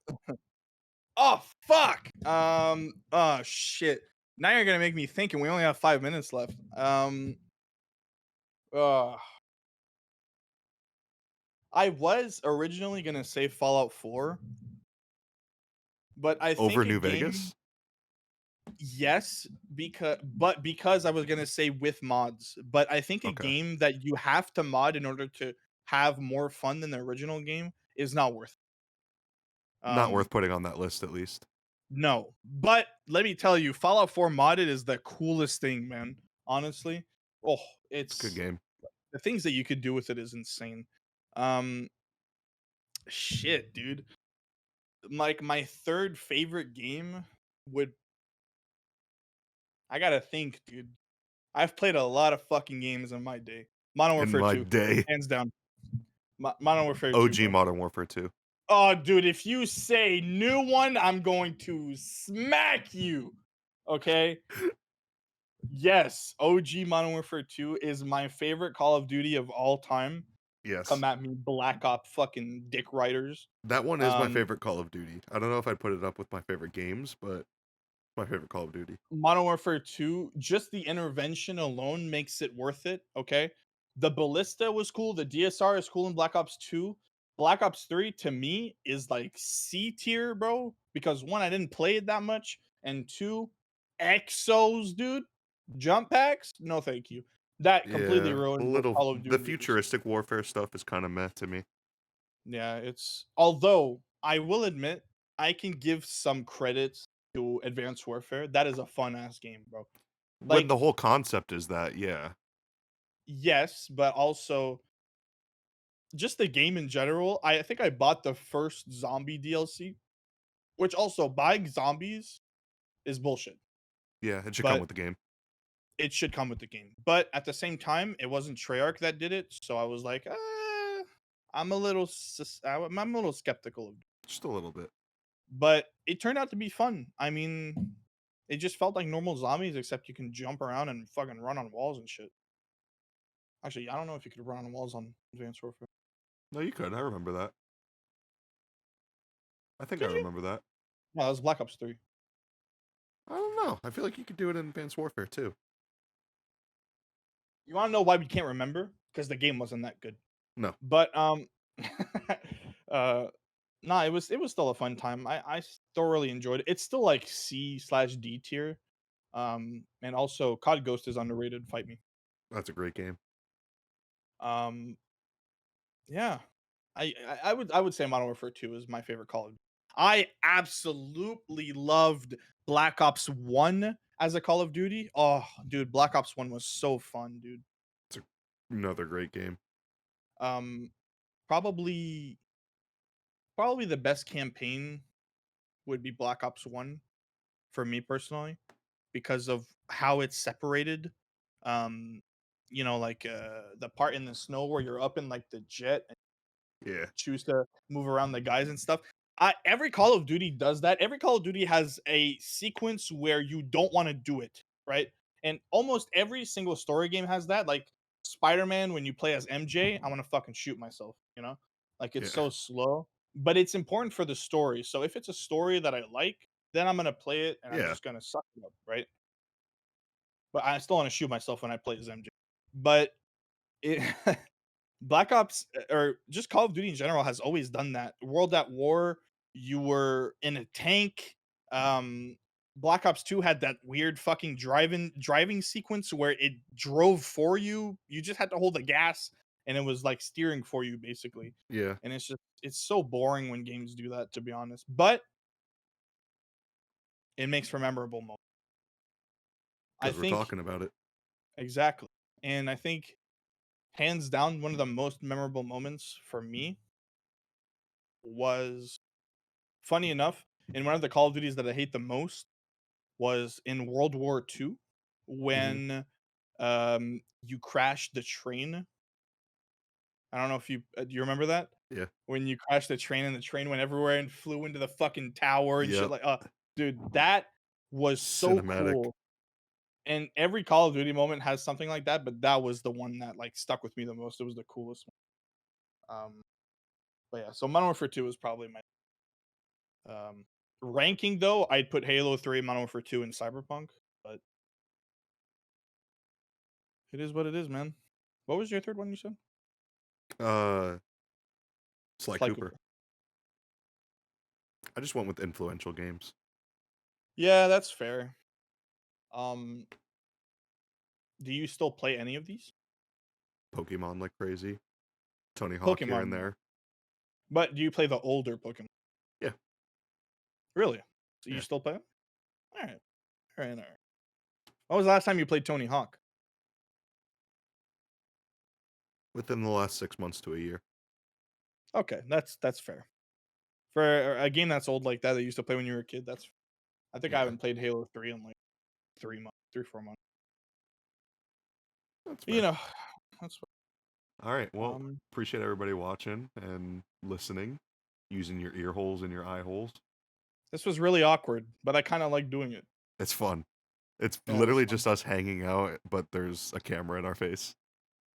Oh fuck. Oh shit. Now you're gonna make me think, and we only have 5 minutes left. Uh, I was originally gonna say Fallout 4, but I Over think a New game. Vegas? Yes, because I was gonna say with mods, but I think a Okay. game that you have to mod in order to have more fun than the original game is not worth it. Not worth putting on that list at least. No, but let me tell you, Fallout 4 modded is the coolest thing, man. Honestly, oh, It's a good it's game. the things that you could do with it is insane. Um, shit, dude. Like my third favorite game would I gotta think, dude. I've played a lot of fucking games in my day. Modern In Warfare my 2, day. hands down. Modern Warfare 2, OG bro. Modern Warfare 2. Oh, dude, if you say new one, I'm going to smack you. Okay? Yes, OG Modern Warfare 2 is my favorite Call of Duty of all time. Yes. Come at me, Black Op fucking dick riders. That one is my Um, favorite Call of Duty. I don't know if I'd put it up with my favorite games, but my favorite Call of Duty. Modern Warfare 2, just the intervention alone makes it worth it, okay? The ballista was cool, the DSR is cool in Black Ops 2. Black Ops 3 to me is like C tier, bro, because one, I didn't play it that much, and two, exos, dude, jump packs, no thank you. That completely Yeah, a ruined what little. Call of The Duty is. futuristic warfare stuff is kind of meh to me. Yeah, it's although I will admit I can give some credits to Advanced Warfare. That is a fun ass game, bro. When the Like, whole concept is that, yeah, yes, but also just the game in general. I think I bought the first zombie DLC, which also buying zombies is bullshit, yeah, it should come but with the game. it should come with the game. But at the same time, it wasn't Treyarch that did it, so I was like, I'm a little skeptical of it. Just a little bit. But it turned out to be fun. I mean, it just felt like normal zombies, except you can jump around and fucking run on walls and shit. Actually, I don't know if you could run on walls on Advanced Warfare. No, you could. I remember that. I think I Could you? remember that. No, that was Black Ops 3. I don't know. I feel like you could do it in Advanced Warfare too. You want to know why we can't remember? Because the game wasn't that good. No. But uh, nah, it was still a fun time. I thoroughly enjoyed it. It's still like C/D tier. And also COD Ghost is underrated. Fight me. That's a great game. Um, yeah, I would say Modern Warfare 2 is my favorite Call of Duty. I absolutely loved Black Ops 1 as a Call of Duty. Oh, dude, Black Ops 1 was so fun, dude. It's another great game. Um, probably probably the best campaign would be Black Ops 1 for me personally because of how it's separated. Um, like the part in the snow where you're up in like the jet Yeah. choose to move around the guys and stuff. Every Call of Duty does that. Every Call of Duty has a sequence where you don't want to do it, right? And almost every single story game has that. Like Spider-Man, when you play as MJ, I want to fucking shoot myself, Like it's Yeah. so slow, but it's important for the story. So if it's a story that I like, then I'm gonna play it and I'm Yeah. just gonna suck it up, right? But I still want to shoot myself when I play as MJ. But it Black Ops or just Call of Duty in general has always done that. World at War, you were in a tank. Um, Black Ops 2 had that weird fucking driving sequence where it drove for you. You just had to hold the gas and it was like steering for you basically. Yeah. And it's so boring when games do that to be honest. But it makes for memorable moments. I Because we're think talking about it. exactly. And I think hands down one of the most memorable moments for me was funny enough, in one of the Call of Duties that I hate the most was in World War II Hmm. when you crashed the train. I don't know if do you remember that? Yeah. When you crashed the train and the train went everywhere and flew into the fucking tower and shit Yep. like dude, that was so Cinematic. cool. And every Call of Duty moment has something like that, but that was the one that like stuck with me the most. It was the coolest one. But yeah, so Modern Warfare 2 is probably my Um, ranking though, I'd put Halo 3, Modern Warfare 2, and Cyberpunk, but it is what it is, man. What was your third one you said? Uh Sly Sly Cooper. Cooper. I just went with influential games. Yeah, that's fair. Um, do you still play any of these? Pokemon like crazy. Tony Hawk here and Pokemon, no. there. But do you play the older Pokemon? Yeah, Really? So you yeah. still play them? All right, all right, all right. When was the last time you played Tony Hawk? Within the last 6 months to a year. Okay, that's fair. For a game that's old like that you used to play when you were a kid, that's. I think I Yeah, haven't played Halo 3 in like 3 months, 3 4 months. that's You fair. know, that's All right. Well, um. appreciate everybody watching and listening, using your ear holes and your eye holes. This was really awkward, but I kind of like doing it. It's fun. It's Yeah, it was literally fun. just us hanging out, but there's a camera in our face.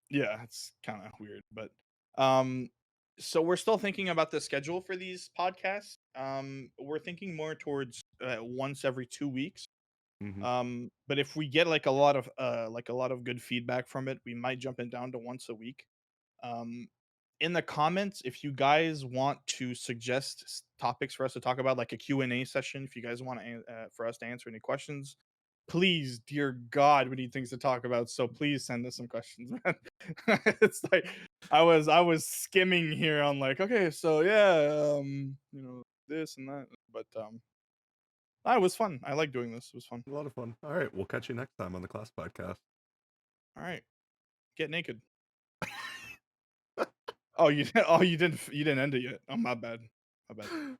Yeah, it's kind of weird, but um so we're still thinking about the schedule for these podcasts. We're thinking more towards once every 2 weeks. Hmm. But if we get like a lot of good feedback from it, we might jump it down to once a week. Um in the comments, if you guys want to suggest topics for us to talk about, like a Q&A session, if you guys want to for us to answer any questions, please, dear God, we need things to talk about. So please send us some questions, man. It's like I was skimming here on like, okay, so yeah, this and that, but it was fun. I like doing this. It was fun. A lot of fun. All right. We'll catch you next time on the ClassifiedCast. All right, get naked. Oh, you oh you didn't end it yet. Oh, my bad. My bad.